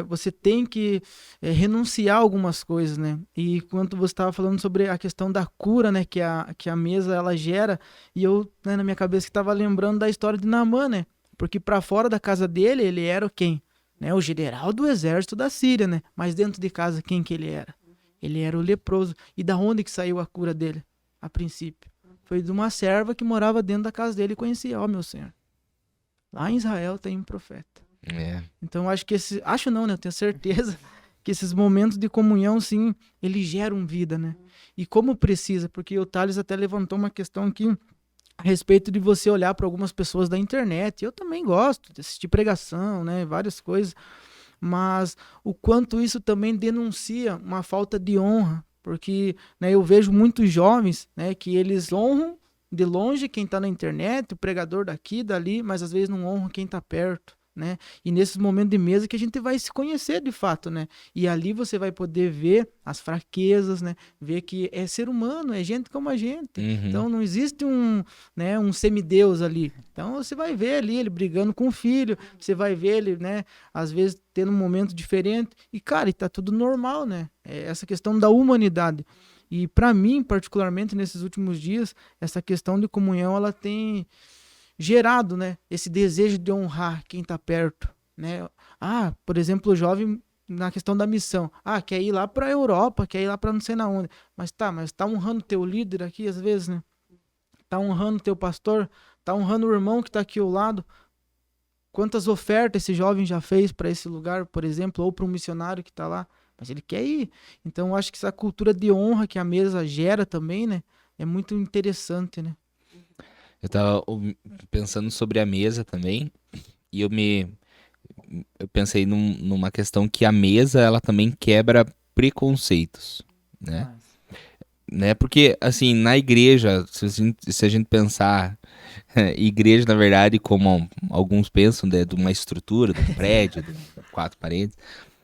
você tem que renunciar a algumas coisas, né? E quando você estava falando sobre a questão da cura, né? Que a mesa, ela gera, e eu, né, na minha cabeça, estava lembrando da história de Naamã, né? Porque para fora da casa dele, ele era quem? Né? O general do exército da Síria, né? Mas dentro de casa, quem que ele era? Ele era o leproso. E da onde que saiu a cura dele, a princípio? Foi de uma serva que morava dentro da casa dele e conhecia, meu Senhor. Lá em Israel tem um profeta. Então acho que acho não, né? Eu tenho certeza que esses momentos de comunhão, sim, eles geram vida, né? E como precisa, porque o Thales até levantou uma questão aqui a respeito de você olhar para algumas pessoas da internet. Eu também gosto de assistir pregação, né? Várias coisas. Mas o quanto isso também denuncia uma falta de honra. Porque, né, eu vejo muitos jovens, né, que eles honram de longe quem está na internet, o pregador daqui, dali, mas às vezes não honram quem está perto, né? E nesses momentos de mesa que a gente vai se conhecer de fato, né? E ali você vai poder ver as fraquezas, né? Ver que é ser humano, é gente como a gente. Então não existe um semideus ali. Então você vai ver ali ele brigando com o filho, você vai ver ele, né, às vezes tendo um momento diferente. E, cara, tá tudo normal, né? É essa questão da humanidade. E para mim, particularmente nesses últimos dias, essa questão de comunhão, ela tem gerado, né, esse desejo de honrar quem está perto, né? Por exemplo, o jovem na questão da missão, quer ir lá para a Europa, quer ir lá para não sei na onde, mas tá honrando teu líder aqui às vezes, né? Tá honrando teu pastor, tá honrando o irmão que tá aqui ao lado. Quantas ofertas esse jovem já fez para esse lugar, por exemplo, ou para um missionário que tá lá, mas ele quer ir. Então eu acho que essa cultura de honra que a mesa gera também, né, é muito interessante, né? Eu tava pensando sobre a mesa também, e eu pensei numa questão que a mesa, ela também quebra preconceitos, né? Porque, assim, na igreja, se a gente pensar, igreja, na verdade, como alguns pensam, de uma estrutura, de um prédio, de 4 paredes,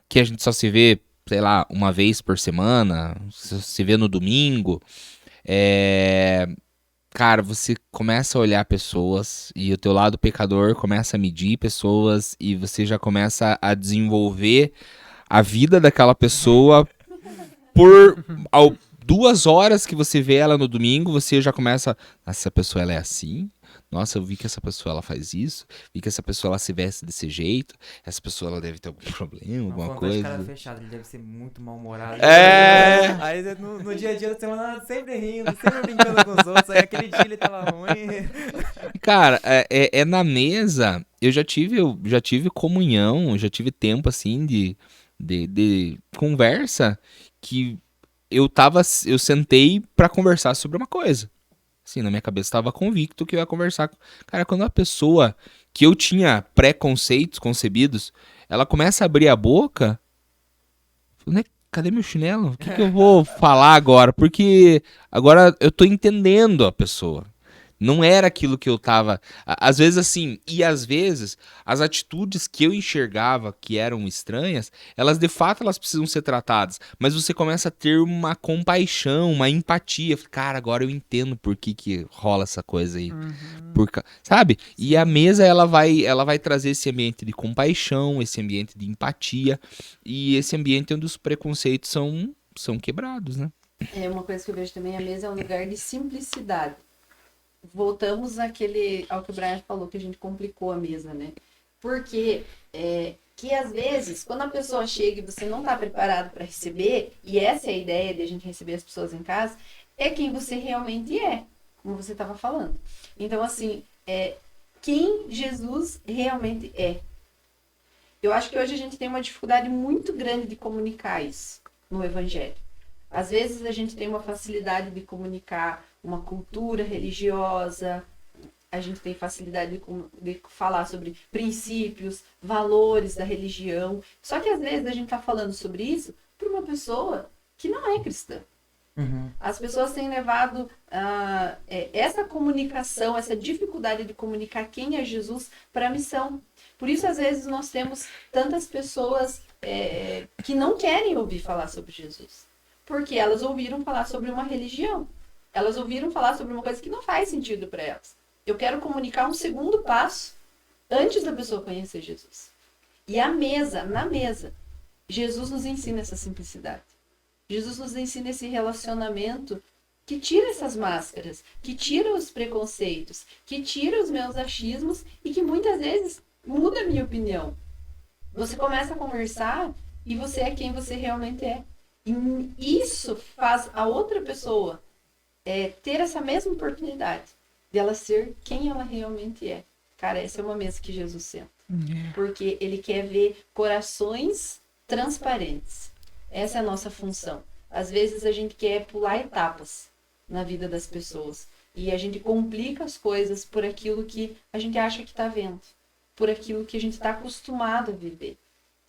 que a gente só se vê, sei lá, uma vez por semana, se vê no domingo, cara, você começa a olhar pessoas e o teu lado pecador começa a medir pessoas e você já começa a desenvolver a vida daquela pessoa por 2 horas que você vê ela no domingo, você já começa, essa pessoa ela é assim, nossa, eu vi que essa pessoa ela faz isso, vi que essa pessoa ela se veste desse jeito, essa pessoa ela deve ter algum problema, alguma coisa. De cara fechado, ele deve ser muito mal-humorado. Aí no dia a dia da semana sempre rindo, sempre brincando com os outros, aí aquele dia ele tava ruim. Cara, na mesa, eu já tive comunhão, já tive tempo assim de conversa que eu sentei pra conversar sobre uma coisa. Assim, na minha cabeça estava convicto que eu ia conversar. Cara, quando a pessoa que eu tinha preconceitos concebidos, ela começa a abrir a boca, né? Cadê meu chinelo? O que eu vou falar agora? Porque agora eu tô entendendo a pessoa. Não era aquilo que eu tava... Às vezes assim, e às vezes as atitudes que eu enxergava que eram estranhas, elas de fato elas precisam ser tratadas, mas você começa a ter uma compaixão, uma empatia. Cara, agora eu entendo por que rola essa coisa aí. Sabe? E a mesa ela vai trazer esse ambiente de compaixão, esse ambiente de empatia e esse ambiente onde os preconceitos são quebrados, né? É uma coisa que eu vejo também, a mesa é um lugar de simplicidade. Voltamos ao que o Brian falou, que a gente complicou a mesa, né? Porque que às vezes, quando a pessoa chega e você não está preparado para receber, e essa é a ideia de a gente receber as pessoas em casa, é quem você realmente é, como você estava falando. Então, assim, quem Jesus realmente é. Eu acho que hoje a gente tem uma dificuldade muito grande de comunicar isso no Evangelho. Às vezes a gente tem uma facilidade de comunicar uma cultura religiosa, a gente tem facilidade de falar sobre princípios, valores da religião. Só que às vezes a gente está falando sobre isso para uma pessoa que não é cristã. Uhum. As pessoas têm levado essa comunicação, essa dificuldade de comunicar quem é Jesus para a missão. Por isso, às vezes, nós temos tantas pessoas que não querem ouvir falar sobre Jesus. Porque elas ouviram falar sobre uma religião. Elas ouviram falar sobre uma coisa que não faz sentido para elas. Eu quero comunicar um segundo passo antes da pessoa conhecer Jesus. E na mesa, Jesus nos ensina essa simplicidade. Jesus nos ensina esse relacionamento que tira essas máscaras, que tira os preconceitos, que tira os meus achismos e que muitas vezes muda a minha opinião. Você começa a conversar e você é quem você realmente é. E isso faz a outra pessoa ter essa mesma oportunidade de ela ser quem ela realmente é. Cara, essa é uma mesa que Jesus senta. Porque ele quer ver corações transparentes. Essa é a nossa função. Às vezes a gente quer pular etapas na vida das pessoas. E a gente complica as coisas por aquilo que a gente acha que está vendo. Por aquilo que a gente está acostumado a viver.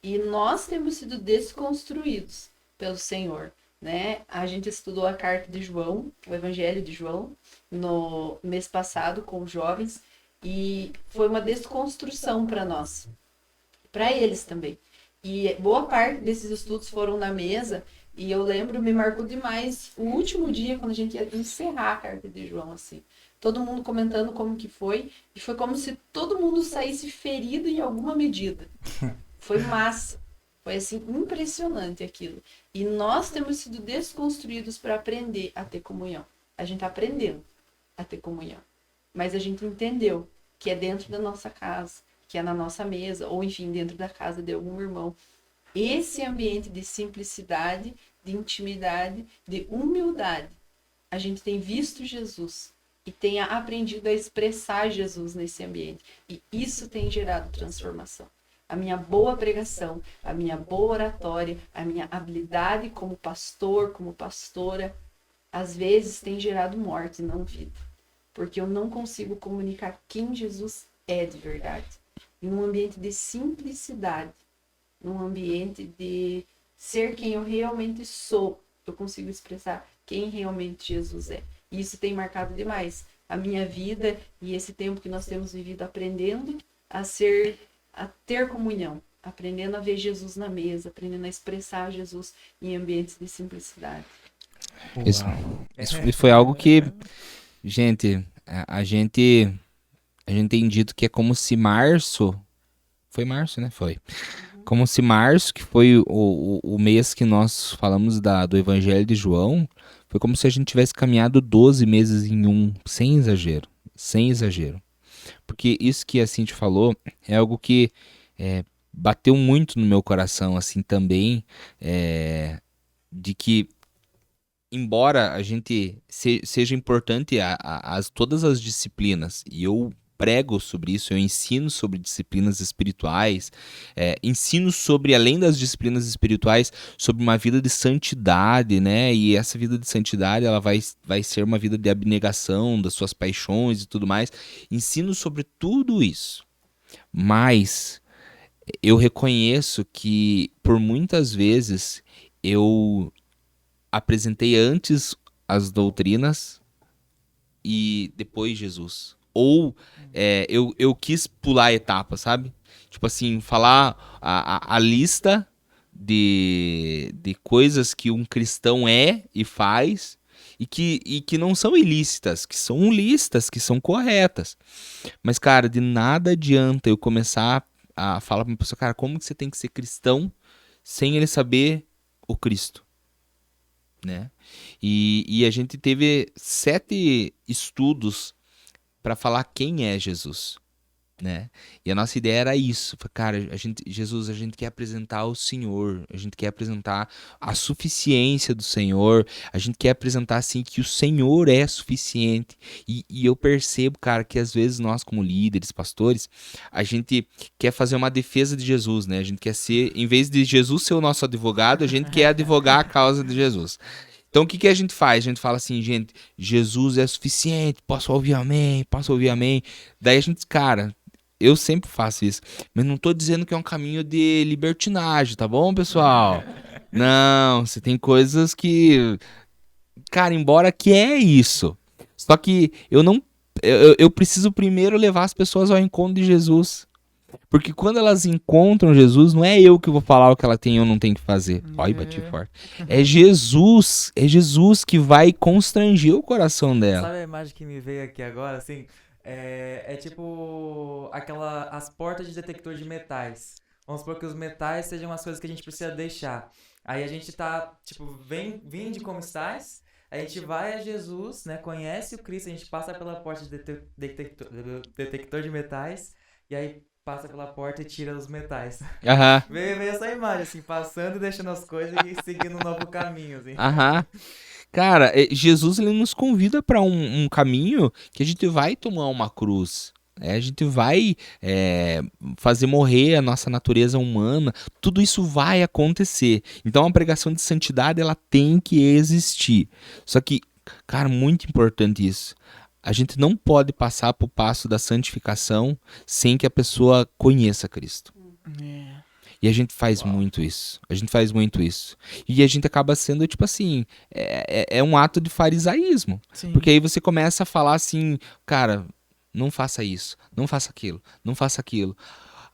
E nós temos sido desconstruídos pelo Senhor. Né? A gente estudou a carta de João, o Evangelho de João, no mês passado com os jovens. E foi uma desconstrução para nós. Para eles também. E boa parte desses estudos foram na mesa, e eu lembro, me marcou demais o último dia, quando a gente ia encerrar a carta de João, assim. Todo mundo comentando como que foi, e foi como se todo mundo saísse ferido em alguma medida. Foi massa. Foi, assim, impressionante aquilo. E nós temos sido desconstruídos para aprender a ter comunhão. A gente está aprendendo a ter comunhão. Mas a gente entendeu que é dentro da nossa casa, que é na nossa mesa, ou enfim, dentro da casa de algum irmão. Esse ambiente de simplicidade, de intimidade, de humildade. A gente tem visto Jesus e tem aprendido a expressar Jesus nesse ambiente. E isso tem gerado transformação. A minha boa pregação, a minha boa oratória, a minha habilidade como pastor, como pastora, às vezes tem gerado morte, não vida. Porque eu não consigo comunicar quem Jesus é de verdade. Em um ambiente de simplicidade, num ambiente de ser quem eu realmente sou, eu consigo expressar quem realmente Jesus é. E isso tem marcado demais a minha vida e esse tempo que nós temos vivido aprendendo a ter comunhão, aprendendo a ver Jesus na mesa, aprendendo a expressar Jesus em ambientes de simplicidade. Isso foi algo que, gente, a gente tem dito que é como se março... Foi março, né? Foi. Como se março, que foi o mês que nós falamos do Evangelho de João, foi como se a gente tivesse caminhado 12 meses em um, sem exagero. Sem exagero. Porque isso que a Cintia falou é algo que bateu muito no meu coração, assim, também, de que, embora a gente seja importante todas as disciplinas, e eu prego sobre isso, eu ensino sobre disciplinas espirituais, ensino sobre, além das disciplinas espirituais, sobre uma vida de santidade, né? E essa vida de santidade, ela vai ser uma vida de abnegação das suas paixões e tudo mais. Ensino sobre tudo isso. Mas eu reconheço que, por muitas vezes, eu apresentei antes as doutrinas e depois Jesus. Ou eu quis pular a etapa, sabe? Tipo assim, falar a lista de coisas que um cristão é e faz e que não são ilícitas, que são lícitas, que são corretas. Mas, cara, de nada adianta eu começar a falar pra uma pessoa, cara, como que você tem que ser cristão sem ele saber o Cristo, né? E a gente teve 7 estudos para falar quem é Jesus, né? E a nossa ideia era isso. Cara, Jesus, a gente quer apresentar o Senhor, a gente quer apresentar a suficiência do Senhor, a gente quer apresentar, assim, que o Senhor é suficiente. E eu percebo, cara, que às vezes nós, como líderes, pastores, a gente quer fazer uma defesa de Jesus, né? A gente quer ser, em vez de Jesus ser o nosso advogado, a gente quer advogar a causa de Jesus. Então, o que a gente faz? A gente fala assim, gente, Jesus é suficiente, posso ouvir amém, posso ouvir amém. Daí a gente, cara, eu sempre faço isso, mas não tô dizendo que é um caminho de libertinagem, tá bom, pessoal? Não, você tem coisas que, cara, embora que é isso, só que eu preciso primeiro levar as pessoas ao encontro de Jesus. Porque quando elas encontram Jesus, não é eu que vou falar o que ela tem ou não tem que fazer. Olha, bati forte. É Jesus que vai constranger o coração dela. Sabe a imagem que me veio aqui agora, assim? É tipo as portas de detector de metais. Vamos supor que os metais sejam as coisas que a gente precisa deixar. Aí a gente tá, tipo, vinde como estás, a gente vai a Jesus, né? Conhece o Cristo, a gente passa pela porta de detector de metais, e aí passa pela porta e tira os metais. Aham. Veio essa imagem, assim, passando e deixando as coisas e seguindo um novo caminho, assim. Aham. Cara, Jesus, ele nos convida para um caminho que a gente vai tomar uma cruz. A gente vai fazer morrer a nossa natureza humana. Tudo isso vai acontecer. Então a pregação de santidade, ela tem que existir. Só que, cara, muito importante isso. A gente não pode passar para o passo da santificação sem que a pessoa conheça Cristo. E a gente faz muito isso. A gente faz muito isso. E a gente acaba sendo, tipo assim, é um ato de farisaísmo. Sim. Porque aí você começa a falar assim, cara, não faça isso, não faça aquilo, não faça aquilo.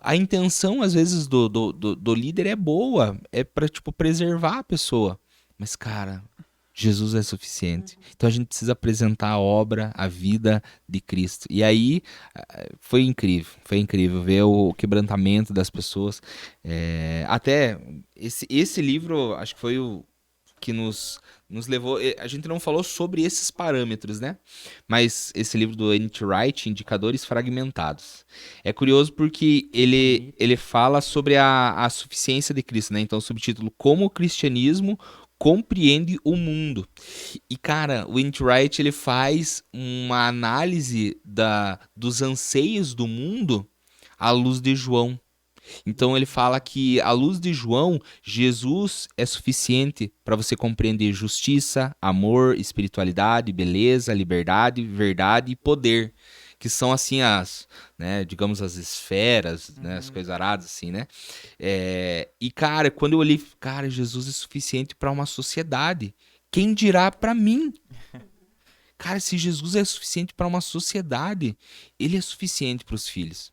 A intenção, às vezes, do líder é boa, é pra, tipo, preservar a pessoa. Mas, cara, Jesus é suficiente. Então a gente precisa apresentar a obra, a vida de Cristo. E aí foi incrível ver o quebrantamento das pessoas. Até esse livro, acho que foi o que nos levou. A gente não falou sobre esses parâmetros, né? Mas esse livro do N.T. Wright, Indicadores Fragmentados. É curioso porque ele fala sobre a suficiência de Cristo, né? Então, o subtítulo: Como o cristianismo compreende o mundo. E, cara, o N.T. Wright, ele faz uma análise dos anseios do mundo à luz de João. Então ele fala que, à luz de João, Jesus é suficiente para você compreender justiça, amor, espiritualidade, beleza, liberdade, verdade e poder, que são assim digamos, as esferas, né, as coisas aradas, assim, né? E, cara, quando eu olhei, cara, Jesus é suficiente para uma sociedade. Quem dirá para mim? Cara, se Jesus é suficiente para uma sociedade, ele é suficiente para os filhos.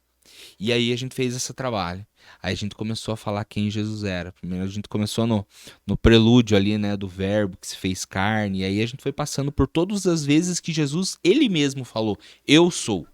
E aí a gente fez esse trabalho. Aí a gente começou a falar quem Jesus era. Primeiro a gente começou no prelúdio ali, né, do verbo que se fez carne. E aí a gente foi passando por todas as vezes que Jesus, ele mesmo falou, eu sou.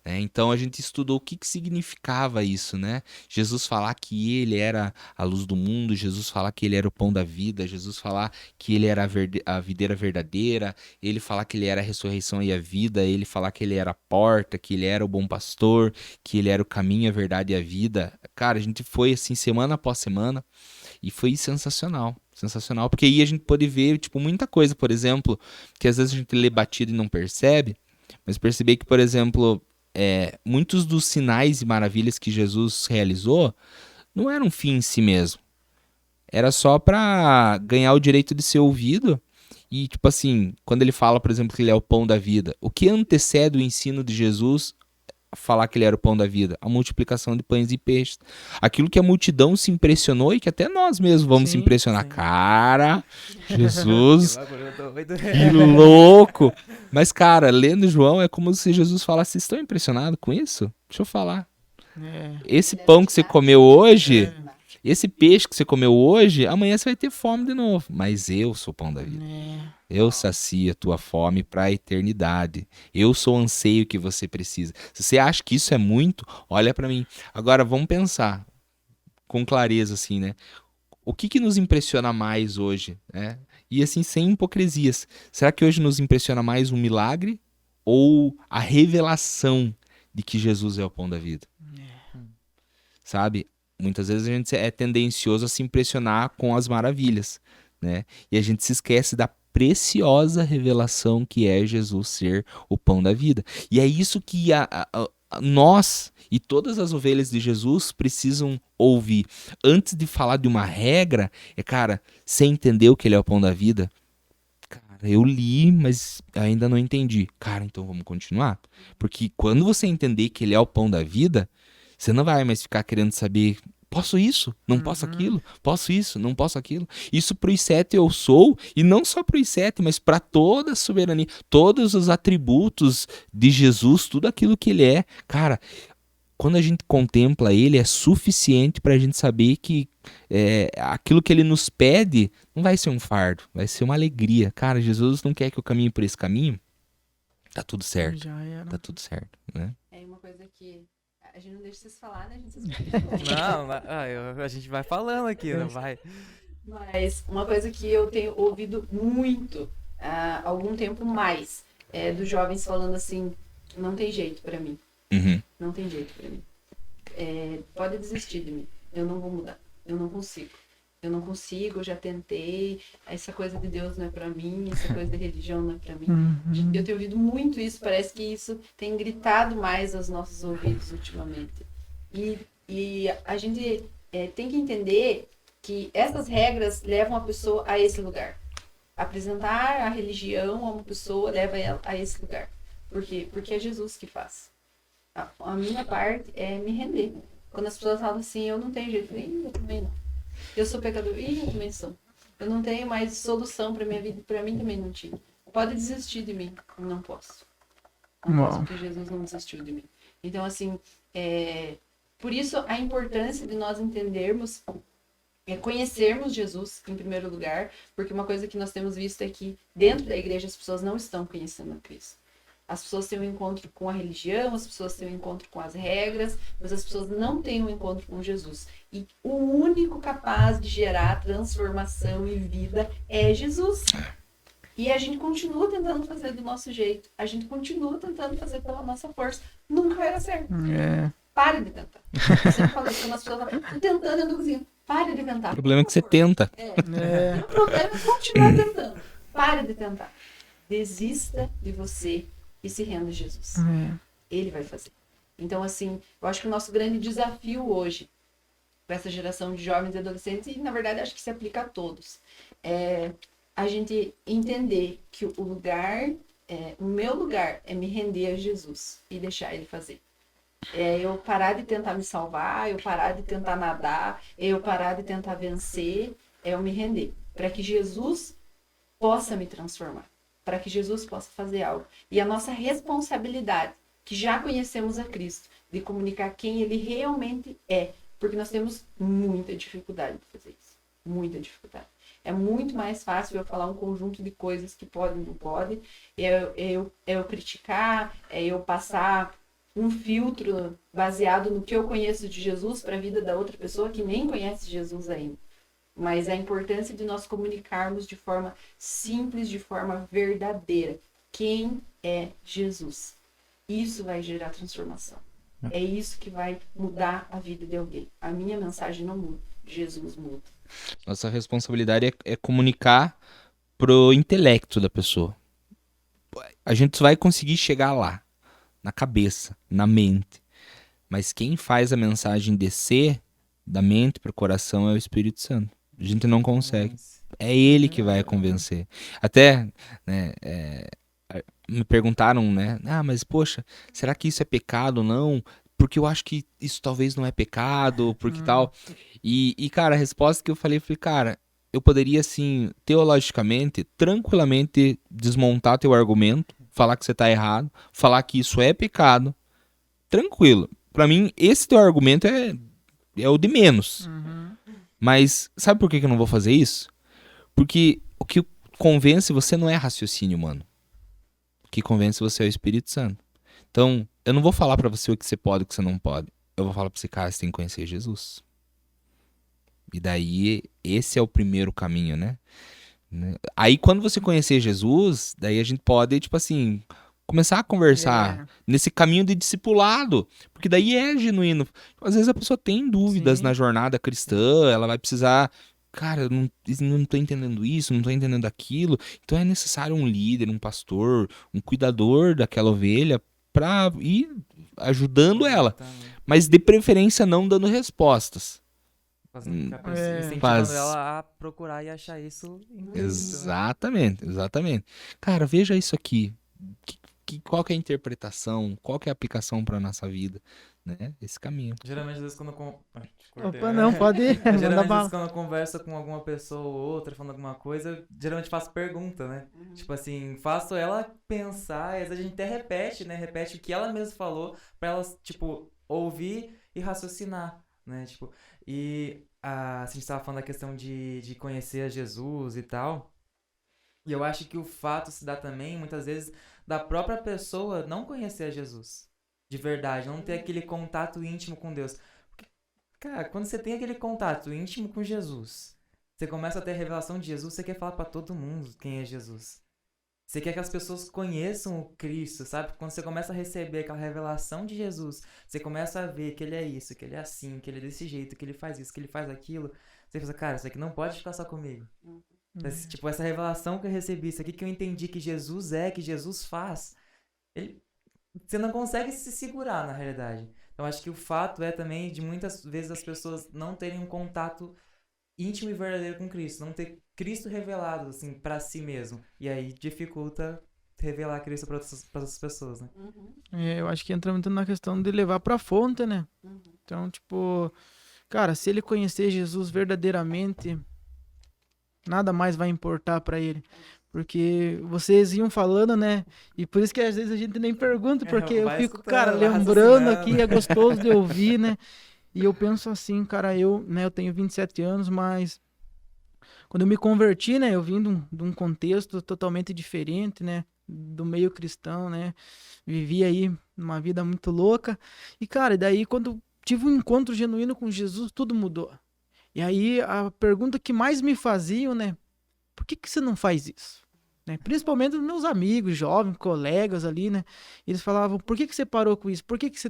Então a gente estudou o que significava isso, né? Jesus falar que ele era a luz do mundo, Jesus falar que ele era o pão da vida, Jesus falar que ele era a videira verdadeira, ele falar que ele era a ressurreição e a vida, ele falar que ele era a porta, que ele era o bom pastor, que ele era o caminho, a verdade e a vida. Cara, a gente foi assim semana após semana e foi sensacional. Sensacional, porque aí a gente pôde ver, tipo, muita coisa, por exemplo, que às vezes a gente lê batido e não percebe, mas perceber que, por exemplo, muitos dos sinais e maravilhas que Jesus realizou não eram um fim em si mesmo. Era só para ganhar o direito de ser ouvido. E, tipo assim, quando ele fala, por exemplo, que ele é o pão da vida, o que antecede o ensino de Jesus a falar que ele era o pão da vida? A multiplicação de pães e peixes. Aquilo que a multidão se impressionou e que até nós mesmos vamos se impressionar. Sim. Cara, Jesus, que louco! Mas, cara, lendo João é como se Jesus falasse, vocês estão impressionados com isso? Deixa eu falar. Esse pão que você comeu hoje, esse peixe que você comeu hoje, amanhã você vai ter fome de novo. Mas eu sou o pão da vida. Eu sacio a tua fome para a eternidade. Eu sou o anseio que você precisa. Se você acha que isso é muito, olha para mim. Agora, vamos pensar com clareza, assim, né? O que nos impressiona mais hoje, né? E assim, sem hipocrisias. Será que hoje nos impressiona mais um milagre ou a revelação de que Jesus é o pão da vida. Sabe? Muitas vezes a gente é tendencioso a se impressionar com as maravilhas, né? E a gente se esquece da preciosa revelação que é Jesus ser o pão da vida. E é isso que nós e todas as ovelhas de Jesus precisam ouvir. Antes de falar de uma regra, cara, você entendeu que ele é o pão da vida? Cara, eu li, mas ainda não entendi. Cara, então vamos continuar. Porque quando você entender que ele é o pão da vida, você não vai mais ficar querendo saber, posso isso? Não posso aquilo? Posso isso? Não posso aquilo? Isso para os 7 eu sou, e não só para os 7, mas para toda a soberania, todos os atributos de Jesus, tudo aquilo que ele é. Cara, quando a gente contempla ele, é suficiente para a gente saber que aquilo que ele nos pede não vai ser um fardo, vai ser uma alegria. Cara, Jesus não quer que eu caminhe por esse caminho, tá tudo certo, Já era. tá tudo certo, né? É uma coisa que a gente não deixa vocês falar, né? Não, a gente vai falando aqui, não vai? Mas uma coisa que eu tenho ouvido muito há algum tempo mais é dos jovens falando assim, não tem jeito pra mim. Uhum. Não tem jeito pra mim. Pode desistir de mim. Eu não vou mudar. Eu não consigo. Eu não consigo, eu já tentei. Essa coisa de Deus não é pra mim, essa coisa de religião não é pra mim. Eu tenho ouvido muito isso, parece que isso tem gritado mais aos nossos ouvidos ultimamente. E a gente tem que entender que essas regras levam a pessoa a esse lugar. Apresentar a religião a uma pessoa leva ela a esse lugar. Por quê? Porque é Jesus que faz. A minha parte é me render. Quando as pessoas falam assim, eu não tenho jeito, eu também não. Eu sou pecador, eu também sou. Eu não tenho mais solução para minha vida, para mim também não tinha. Pode desistir de mim, não posso. Não posso, porque Jesus não desistiu de mim. Então, assim, por isso a importância de nós entendermos, conhecermos Jesus em primeiro lugar, porque uma coisa que nós temos visto é que dentro da igreja as pessoas não estão conhecendo a Cristo. As pessoas têm um encontro com a religião, as pessoas têm um encontro com as regras, mas as pessoas não têm um encontro com Jesus. E o único capaz de gerar transformação e vida é Jesus. E a gente continua tentando fazer do nosso jeito. A gente continua tentando fazer pela nossa força. Nunca vai dar certo. Pare de tentar. Eu sempre falei quando as pessoas falam, tô tentando, eu não consigo. Pare de tentar. O problema é que você tenta. O problema é continuar tentando. Pare de tentar. Desista de você e se renda a Jesus. Ele vai fazer. Então, assim, eu acho que o nosso grande desafio hoje, para essa geração de jovens e adolescentes, e na verdade acho que se aplica a todos, é a gente entender que o meu lugar é me render a Jesus e deixar ele fazer. Eu parar de tentar me salvar, eu parar de tentar nadar, eu parar de tentar vencer, eu me render. Para que Jesus possa me transformar. Para que Jesus possa fazer algo. E a nossa responsabilidade, que já conhecemos a Cristo, de comunicar quem ele realmente é. Porque nós temos muita dificuldade de fazer isso. Muita dificuldade. É muito mais fácil eu falar um conjunto de coisas que podem e não podem. Eu criticar, eu passar um filtro baseado no que eu conheço de Jesus para a vida da outra pessoa que nem conhece Jesus ainda. Mas a importância de nós comunicarmos de forma simples, de forma verdadeira. Quem é Jesus? Isso vai gerar transformação. É isso que vai mudar a vida de alguém. A minha mensagem não muda. Jesus muda. Nossa responsabilidade é comunicar pro intelecto da pessoa. A gente só vai conseguir chegar lá, na cabeça, na mente. Mas quem faz a mensagem descer da mente pro coração é o Espírito Santo. A gente não consegue. É ele que vai convencer. Até, né, me perguntaram, né? Mas poxa, será que isso é pecado ou não? Porque eu acho que isso talvez não é pecado, porque tal. E, cara, a resposta que eu falei, cara, eu poderia, assim, teologicamente, tranquilamente desmontar teu argumento, falar que você tá errado, falar que isso é pecado, tranquilo. Pra mim, esse teu argumento é o de menos. Mas sabe por que eu não vou fazer isso? Porque o que convence você não é raciocínio humano. O que convence você é o Espírito Santo. Então, eu não vou falar pra você o que você pode e o que você não pode. Eu vou falar pra você, cara, você tem que conhecer Jesus. E daí, esse é o primeiro caminho, né? Aí, quando você conhecer Jesus, daí a gente pode, tipo assim, Começar a conversar nesse caminho de discipulado, porque daí é genuíno. Às vezes a pessoa tem dúvidas Sim. na jornada cristã, ela vai precisar, cara, eu não tô entendendo isso, não tô entendendo aquilo. Então é necessário um líder, um pastor, um cuidador daquela ovelha para ir ajudando ela, Exatamente. mas de preferência não dando respostas. Incentivando Faz- ela a procurar e achar isso em Cristo, né? Exatamente, exatamente. Cara, veja isso aqui. Qual que é a interpretação? Qual que é a aplicação para nossa vida? Né? Esse caminho. Geralmente, às vezes, quando eu... te cortei, Opa, né? não, pode ir. Mas, Manda geralmente, às vezes, bala. quando eu converso com alguma pessoa ou outra, falando alguma coisa, eu geralmente faço pergunta, né? Tipo assim, faço ela pensar, e às vezes a gente até repete, né? Repete o que ela mesma falou, pra ela, tipo, ouvir e raciocinar, né? Tipo, a gente tava falando da questão de conhecer a Jesus e tal. E eu acho que o fato se dá também, muitas vezes, da própria pessoa não conhecer a Jesus. De verdade, não ter aquele contato íntimo com Deus. Porque, cara, quando você tem aquele contato íntimo com Jesus, você começa a ter a revelação de Jesus, você quer falar pra todo mundo quem é Jesus. Você quer que as pessoas conheçam o Cristo, sabe? Quando você começa a receber aquela revelação de Jesus, você começa a ver que ele é isso, que ele é assim, que ele é desse jeito, que ele faz isso, que ele faz aquilo. Você pensa, cara, isso aqui não pode ficar só comigo. Tipo, essa revelação que eu recebi, isso aqui que eu entendi que Jesus é, que Jesus faz, você não consegue se segurar na realidade. Então acho que o fato é também de muitas vezes as pessoas não terem um contato íntimo e verdadeiro com Cristo, não ter Cristo revelado assim para si mesmo. E aí dificulta revelar Cristo para outras pessoas, né? Eu acho que entra muito na questão de levar pra fonte, né? Então, tipo, cara, se ele conhecer Jesus verdadeiramente, nada mais vai importar pra ele. Porque vocês iam falando, né? E por isso que às vezes a gente nem pergunta, porque eu Vai fico, escutando, cara, vai lembrando raciocinando. aqui, é gostoso de ouvir, né? E eu penso assim, cara, eu tenho 27 anos, mas quando eu me converti, né, eu vim de um contexto totalmente diferente, né, do meio cristão, né, vivi aí uma vida muito louca, e cara, daí quando tive um encontro genuíno com Jesus, tudo mudou. E aí a pergunta que mais me faziam, né, por que você não faz isso? Né? Principalmente os meus amigos, jovens, colegas ali, né, eles falavam, por que você parou com isso? Por que você...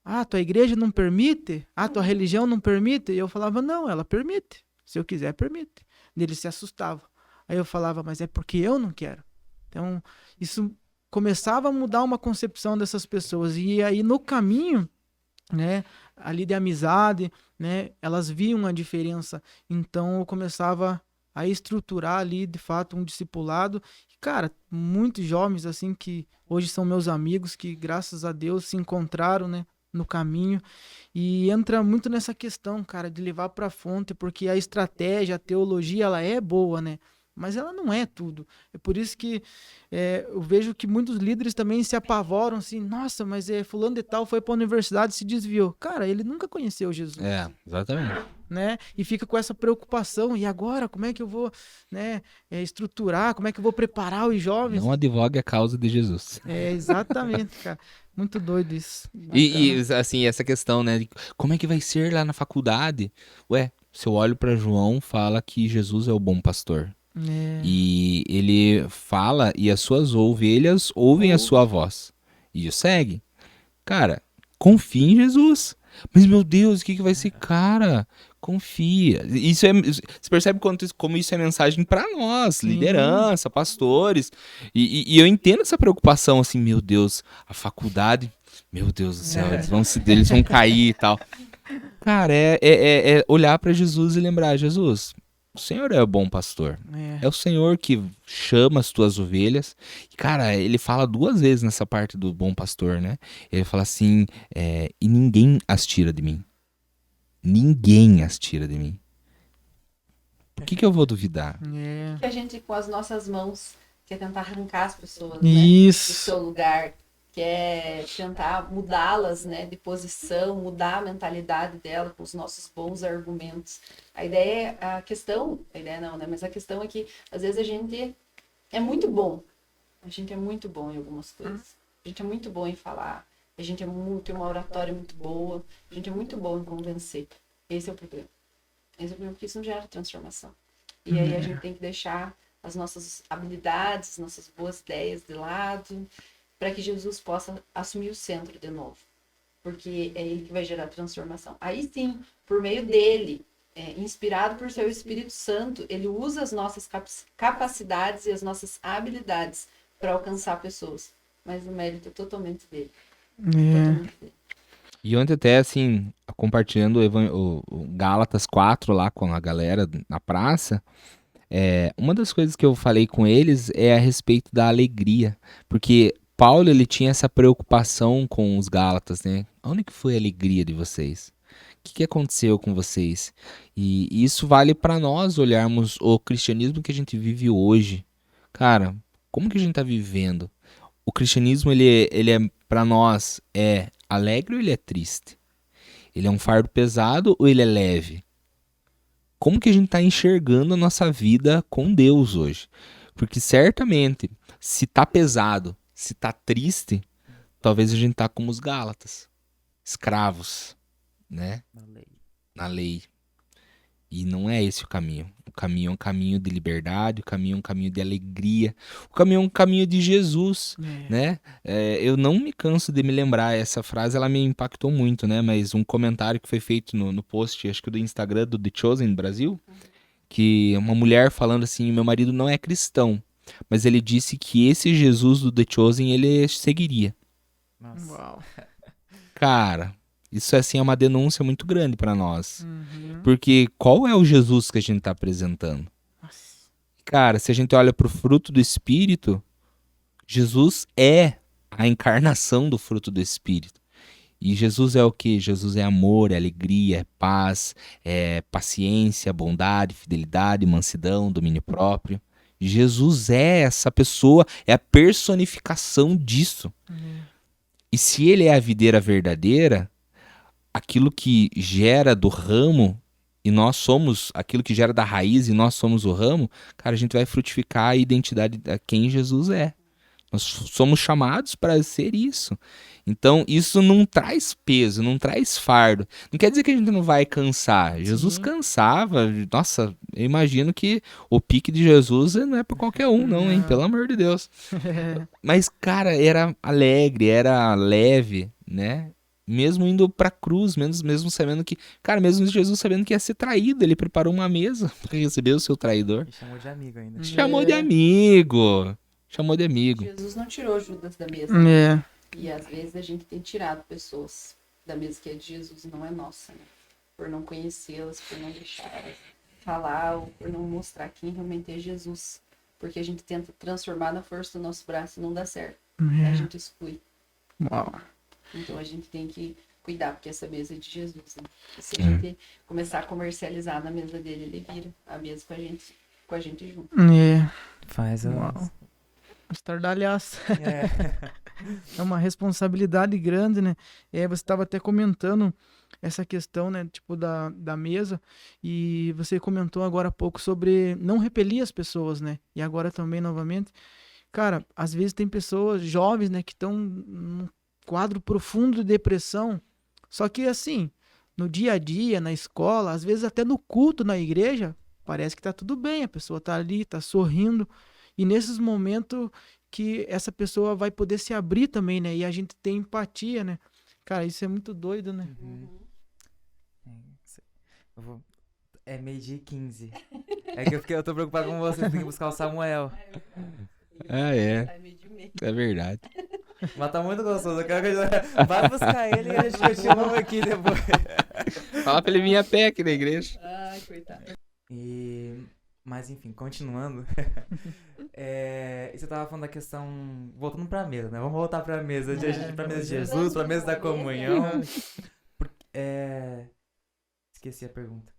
Ah, tua igreja não permite? Ah, tua religião não permite? E eu falava, não, ela permite. Se eu quiser, permite. E eles se assustavam. Aí eu falava, mas é porque eu não quero. Então, isso começava a mudar uma concepção dessas pessoas. E aí, no caminho, né, ali de amizade, né, elas viam a diferença. Então, eu começava a estruturar ali, de fato, um discipulado. E, cara, muitos jovens, assim, que hoje são meus amigos, que, graças a Deus, se encontraram, né, no caminho, e entra muito nessa questão, cara, de levar para a fonte, porque a estratégia, a teologia, ela é boa, né? Mas ela não é tudo. É por isso que eu vejo que muitos líderes também se apavoram assim, nossa, mas fulano de tal foi para a universidade e se desviou. Cara, ele nunca conheceu Jesus. Exatamente. Né? E fica com essa preocupação, e agora, como é que eu vou, né, estruturar, como é que eu vou preparar os jovens? Não advogue a causa de Jesus. Exatamente, cara. Muito doido isso. E, assim, essa questão, né? De como é que vai ser lá na faculdade? Ué, se eu olho para João, fala que Jesus é o bom pastor. E ele fala e as suas ovelhas ouvem a sua voz e o seguem. Cara, confia em Jesus. Mas, meu Deus, o que vai ser? Cara, confia. Você percebe como isso é mensagem para nós, liderança, pastores. E eu entendo essa preocupação, assim, meu Deus, a faculdade, meu Deus do céu, eles vão cair e tal. Cara, é olhar para Jesus e lembrar, Jesus, o Senhor é o bom pastor. É o Senhor que chama as tuas ovelhas. E, cara, ele fala 2 vezes nessa parte do bom pastor, né? Ele fala assim, e ninguém as tira de mim. Ninguém as tira de mim. Por que eu vou duvidar? Que a gente, com as nossas mãos, quer tentar arrancar as pessoas, Isso. né, do seu lugar. Quer tentar mudá-las, né, de posição, mudar a mentalidade dela com os nossos bons argumentos. A ideia não, né, mas a questão é que às vezes a gente é muito bom. A gente é muito bom em algumas coisas. A gente é muito bom em falar. A gente tem uma oratória muito boa. A gente é muito bom em convencer. Esse é o problema. Porque isso não gera transformação. E aí a gente tem que deixar as nossas habilidades, nossas boas ideias de lado, para que Jesus possa assumir o centro de novo. Porque é ele que vai gerar transformação. Aí sim, por meio dele, inspirado por seu Espírito Santo, ele usa as nossas capacidades e as nossas habilidades para alcançar pessoas. Mas o mérito é totalmente dele. Totalmente dele. E ontem até, assim, compartilhando o Gálatas 4 lá com a galera na praça, uma das coisas que eu falei com eles é a respeito da alegria. Porque Paulo, ele tinha essa preocupação com os Gálatas, né? Onde que foi a alegria de vocês? O que aconteceu com vocês? E isso vale para nós olharmos o cristianismo que a gente vive hoje. Cara, como que a gente tá vivendo? O cristianismo, ele é para nós, é alegre ou ele é triste? Ele é um fardo pesado ou ele é leve? Como que a gente está enxergando a nossa vida com Deus hoje? Porque certamente, se tá pesado, se tá triste, talvez a gente tá como os Gálatas, escravos, né? Na lei. E não é esse o caminho. O caminho é um caminho de liberdade, o caminho é um caminho de alegria, o caminho é um caminho de Jesus, né? Eu não me canso de me lembrar, essa frase ela me impactou muito, né? Mas um comentário que foi feito no post, acho que do Instagram do The Chosen Brasil, que uma mulher falando assim, meu marido não é cristão, mas ele disse que esse Jesus do The Chosen ele seguiria. Nossa. Uau. Cara, isso assim é uma denúncia muito grande para nós. Porque qual é o Jesus que a gente tá apresentando? Cara, se a gente olha pro fruto do Espírito, Jesus é a encarnação do fruto do Espírito. E Jesus é o quê? Jesus é amor, é alegria, é paz, é paciência, bondade, fidelidade, mansidão, domínio próprio. Jesus é essa pessoa, é a personificação disso. E se ele é a videira verdadeira, aquilo que gera do ramo, e nós somos aquilo que gera da raiz, e nós somos o ramo, cara, a gente vai frutificar a identidade de quem Jesus é. Nós somos chamados para ser isso. Então, isso não traz peso, não traz fardo. Não quer dizer que a gente não vai cansar. Jesus cansava. Nossa, eu imagino que o pique de Jesus não é para qualquer um, não, hein? Pelo amor de Deus. Mas, cara, era alegre, era leve, né? Mesmo indo pra cruz, mesmo sabendo que... Cara, mesmo Jesus sabendo que ia ser traído, ele preparou uma mesa para receber o seu traidor. E chamou de amigo ainda. Chamou de amigo. Chamou de amigo. Jesus não tirou Judas da mesa. E às vezes a gente tem tirado pessoas da mesa que é de Jesus e não é nossa, né? Por não conhecê-las, por não deixá-las falar, ou por não mostrar quem realmente é Jesus. Porque a gente tenta transformar na força do nosso braço e não dá certo. A gente exclui. Uau. Então a gente tem que cuidar, porque essa mesa é de Jesus, né? E se a gente começar a comercializar na mesa dele, ele vira a mesa com a gente junto. Faz o... Uau. Estardalhaço. É. É uma responsabilidade grande, né? Você estava até comentando essa questão, né? Tipo, da mesa. E você comentou agora há pouco sobre não repelir as pessoas, né? E agora também, novamente. Cara, às vezes tem pessoas jovens, né? Que estão num quadro profundo de depressão. Só que, assim, no dia a dia, na escola, às vezes até no culto na igreja, parece que tá tudo bem. A pessoa tá ali, tá sorrindo. E nesses momentos que essa pessoa vai poder se abrir também, né? E a gente tem empatia, né? Cara, isso é muito doido, né? É 12h15. É que eu tô preocupado com vocês, tem que buscar o Samuel. É verdade. Mas tá muito gostoso. Eu quero que vai buscar ele e a gente continua aqui depois. Fala pra ele vir a pé aqui na igreja. Ai, coitado. Mas enfim, continuando. E você tava falando da questão. Voltando pra mesa, né? Vamos voltar pra mesa. Pra mesa de Jesus, pra mesa da comunhão. Esqueci a pergunta.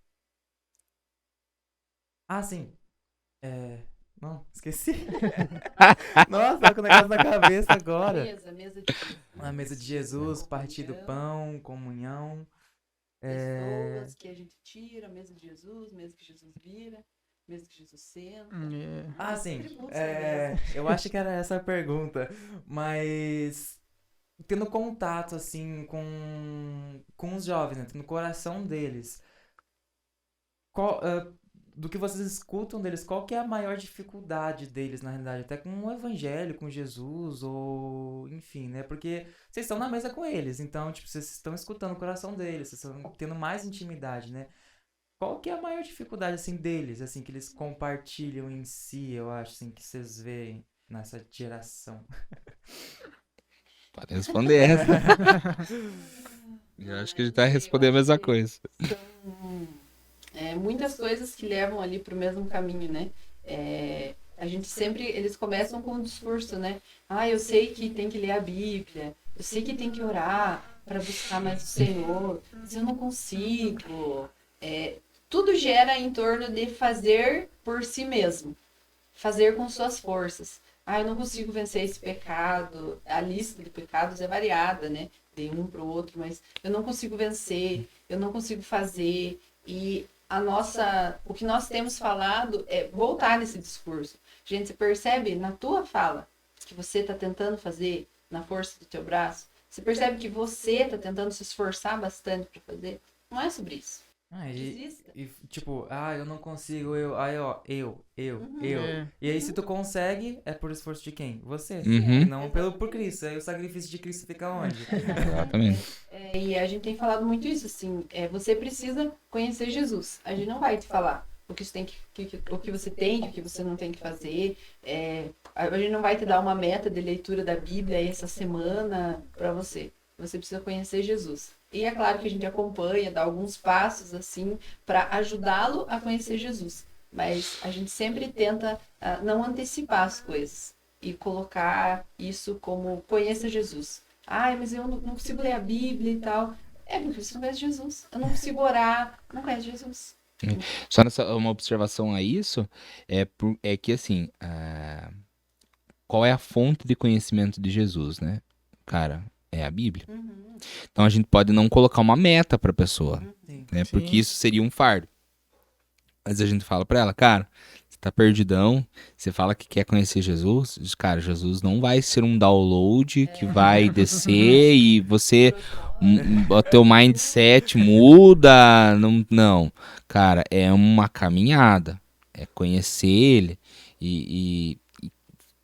Ah, sim. Não, esqueci. Nossa, tá com o negócio na cabeça agora. Mesa de Jesus. A mesa de Jesus, partir do pão, comunhão. Pessoas que a gente tira, mesa de Jesus, mesa que Jesus vira, mesa que Jesus senta. Ah, sim. Eu acho que era essa a pergunta. Mas tendo contato, assim, com os jovens, né? Tendo o coração deles. do que vocês escutam deles, qual que é a maior dificuldade deles, na realidade? Até com o evangelho, com Jesus, ou enfim, né? Porque vocês estão na mesa com eles, então, tipo, vocês estão escutando o coração deles, vocês estão tendo mais intimidade, né? Qual que é a maior dificuldade, assim, deles, assim, que eles compartilham em si, eu acho, assim, que vocês veem nessa geração? Pode responder essa. Eu acho que a gente vai responder a mesma coisa. Muitas coisas que levam ali para o mesmo caminho, né? A gente sempre, eles começam com um discurso, né? Eu sei que tem que ler a Bíblia, eu sei que tem que orar para buscar mais o Senhor, mas eu não consigo. Tudo gera em torno de fazer por si mesmo, fazer com suas forças. Eu não consigo vencer esse pecado. A lista de pecados é variada, né? De um para o outro, mas eu não consigo vencer, eu não consigo fazer. E o que nós temos falado é voltar nesse discurso. Gente, você percebe na tua fala que você está tentando fazer na força do teu braço? Você percebe que você está tentando se esforçar bastante para fazer? Não é sobre isso. Desista. Tipo, eu não consigo, eu. É. E aí, se tu consegue, é por esforço de quem? Você. Uhum. E não por Cristo. Aí o sacrifício de Cristo fica onde? Exatamente. E a gente tem falado muito isso, assim, você precisa conhecer Jesus. A gente não vai te falar o que você tem o que você tem, o que você não tem que fazer. A gente não vai te dar uma meta de leitura da Bíblia essa semana para você. Você precisa conhecer Jesus. E é claro que a gente acompanha, dá alguns passos assim para ajudá-lo a conhecer Jesus. Mas a gente sempre tenta não antecipar as coisas e colocar isso como conheça Jesus. Mas eu não consigo ler a Bíblia e tal. Porque você não conhece Jesus. Eu não consigo orar, não conhece Jesus. Só uma observação a isso, é que assim, qual é a fonte de conhecimento de Jesus, né? Cara, é a Bíblia. Então a gente pode não colocar uma meta pra pessoa, né? Sim. Porque isso seria um fardo. Mas a gente fala pra ela, cara, você tá perdidão, você fala que quer conhecer Jesus, cara, Jesus não vai ser um download que vai descer e você, o teu mindset muda, não. Cara, é uma caminhada, é conhecer ele e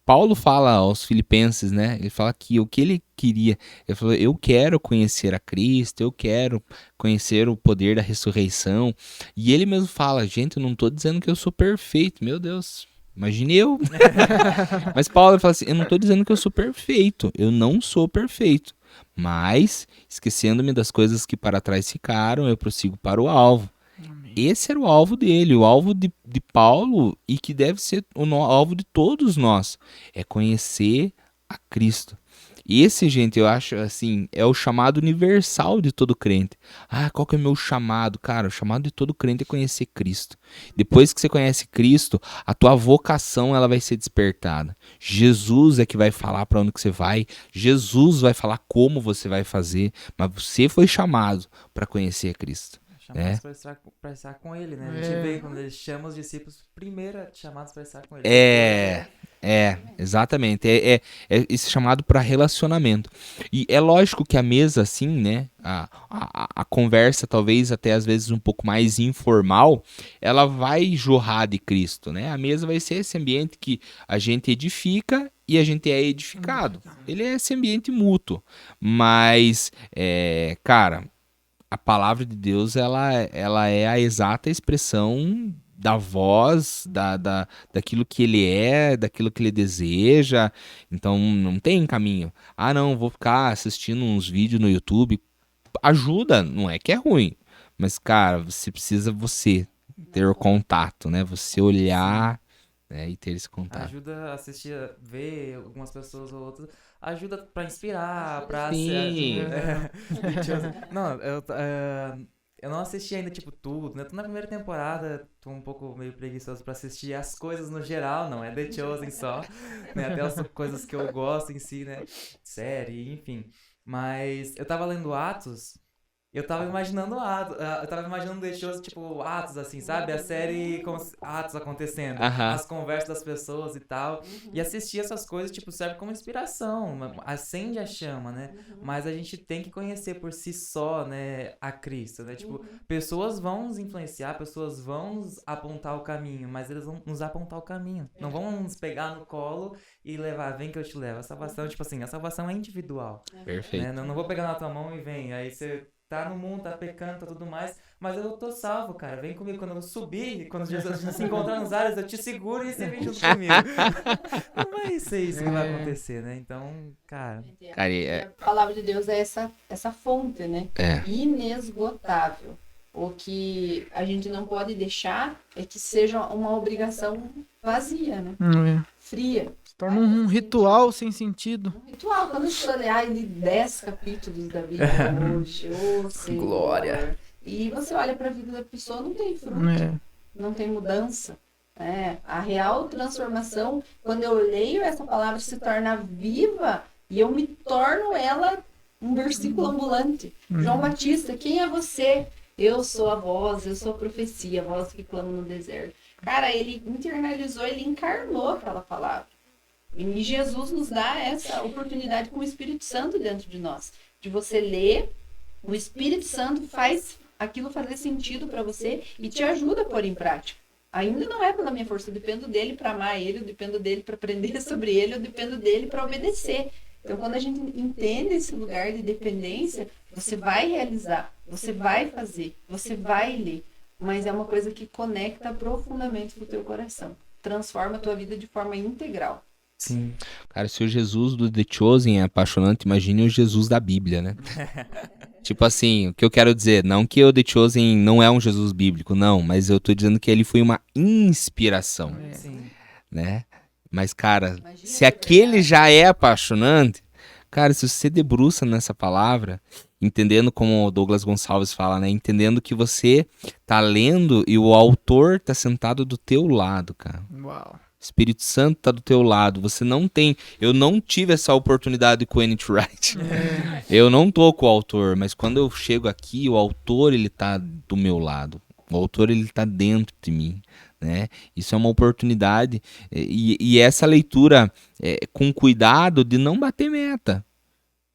Paulo fala aos filipenses, né? Ele fala que o que ele queria, ele falou, eu quero conhecer a Cristo, eu quero conhecer o poder da ressurreição. E ele mesmo fala, gente, eu não tô dizendo que eu sou perfeito, meu Deus, imagine eu. Mas Paulo fala assim, eu não tô dizendo que eu sou perfeito, eu não sou perfeito. Mas, esquecendo-me das coisas que para trás ficaram, eu prossigo para o alvo. Esse era o alvo dele, o alvo de Paulo e que deve ser o alvo de todos nós, é conhecer a Cristo. E esse, gente, eu acho assim, é o chamado universal de todo crente. Qual que é o meu chamado? Cara, o chamado de todo crente é conhecer Cristo. Depois que você conhece Cristo, a tua vocação ela vai ser despertada. Jesus é que vai falar para onde que você vai, Jesus vai falar como você vai fazer, mas você foi chamado para conhecer Cristo. Chamados para estar com ele, né? A gente vê quando ele chama os discípulos, primeiro chamados para estar com ele. Exatamente. É esse chamado para relacionamento. E é lógico que a mesa, assim, né? A conversa, talvez até às vezes um pouco mais informal, ela vai jorrar de Cristo, né? A mesa vai ser esse ambiente que a gente edifica e a gente é edificado. Ele é esse ambiente mútuo. Mas, cara, a palavra de Deus, ela é a exata expressão da voz, daquilo que ele é, daquilo que ele deseja. Então, não tem caminho. Não, vou ficar assistindo uns vídeos no YouTube. Ajuda, não é que é ruim. Mas, cara, você precisa ter o contato, né? Você olhar, né, e ter esse contato. Ajuda a assistir, ver algumas pessoas ou outras. Ajuda pra inspirar, pra Sim. Não, eu não assisti ainda, tipo, tudo, né? Tô na primeira temporada, tô um pouco meio preguiçoso pra assistir as coisas no geral, não é The Chosen só, né? Até as coisas que eu gosto em si, né? Série, enfim. Mas eu tava lendo Atos Eu tava imaginando Atos, eu tava imaginando The Chosen, tipo, Atos, assim, sabe? A série com Atos acontecendo, Aham. as conversas das pessoas e tal. E assistir essas coisas, tipo, serve como inspiração, acende a chama, né? Mas a gente tem que conhecer por si só, né, a Cristo, né? Tipo, pessoas vão nos influenciar, pessoas vão nos apontar o caminho, mas eles vão nos apontar o caminho. Não vão nos pegar no colo e levar, vem que eu te levo. A salvação, tipo assim, a salvação é individual. Perfeito. Né? Não vou pegar na tua mão e vem. Aí você tá no mundo, tá pecando, tá tudo mais, mas eu tô salvo, cara. Vem comigo. Quando eu subir, quando Jesus se encontrar nos ares, eu te seguro e você vem junto comigo. Não vai ser isso que vai acontecer, né? Então, cara. Cara, A palavra de Deus é essa fonte, né? Inesgotável. O que a gente não pode deixar é que seja uma obrigação vazia, né? Fria. Se torna um ritual sem sentido. Um ritual. Quando você olhar de 10 capítulos da Bíblia hoje, ô Senhor, Glória. E você olha para a vida da pessoa, não tem fruto, não tem mudança. A real transformação, quando eu leio essa palavra, se torna viva e eu me torno ela um versículo ambulante. João Batista, quem é você? Eu sou a voz, eu sou a profecia, a voz que clama no deserto. Cara, ele internalizou, ele encarnou aquela palavra. E Jesus nos dá essa oportunidade com o Espírito Santo dentro de nós. De você ler, o Espírito Santo faz aquilo fazer sentido para você e te ajuda a pôr em prática. Ainda não é pela minha força, eu dependo dele para amar ele, eu dependo dele para aprender sobre ele, eu dependo dele para obedecer. Então, quando a gente entende esse lugar de dependência, você vai realizar, você vai fazer, você vai ler. Mas é uma coisa que conecta profundamente com o teu coração. Transforma a tua vida de forma integral. Sim. Cara, se o Jesus do The Chosen é apaixonante, imagine o Jesus da Bíblia, né? Tipo assim, o que eu quero dizer, não que o The Chosen não é um Jesus bíblico, não, mas eu tô dizendo que ele foi uma inspiração, Sim. né? Mas, cara, se aquele já é apaixonante, cara, se você debruça nessa palavra, entendendo como o Douglas Gonçalves fala, né? Entendendo que você tá lendo e o autor tá sentado do teu lado, cara. Uau. Espírito Santo tá do teu lado. Você não tem... Eu não tive essa oportunidade com o N.T. Wright. Eu não tô com o autor, mas quando eu chego aqui, o autor, ele tá do meu lado. O autor, ele tá dentro de mim, né? Isso é uma oportunidade. E essa leitura com cuidado de não bater meta.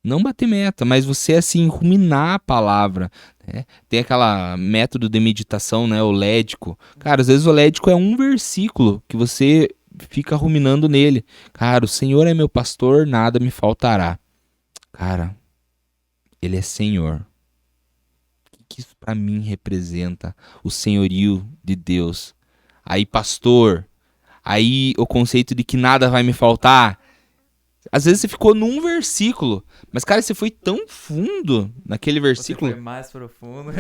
Não bater meta, mas você, assim, ruminar a palavra, né? Tem aquela método de meditação, né? O lédico. Cara, às vezes o lédico é um versículo que você fica ruminando nele. Cara, o Senhor é meu pastor, nada me faltará. Cara, ele é Senhor. O que isso pra mim representa? O senhorio de Deus. Aí, pastor. Aí, o conceito de que nada vai me faltar. Às vezes você ficou num versículo, mas, cara, você foi tão fundo naquele versículo. Você foi mais profundo.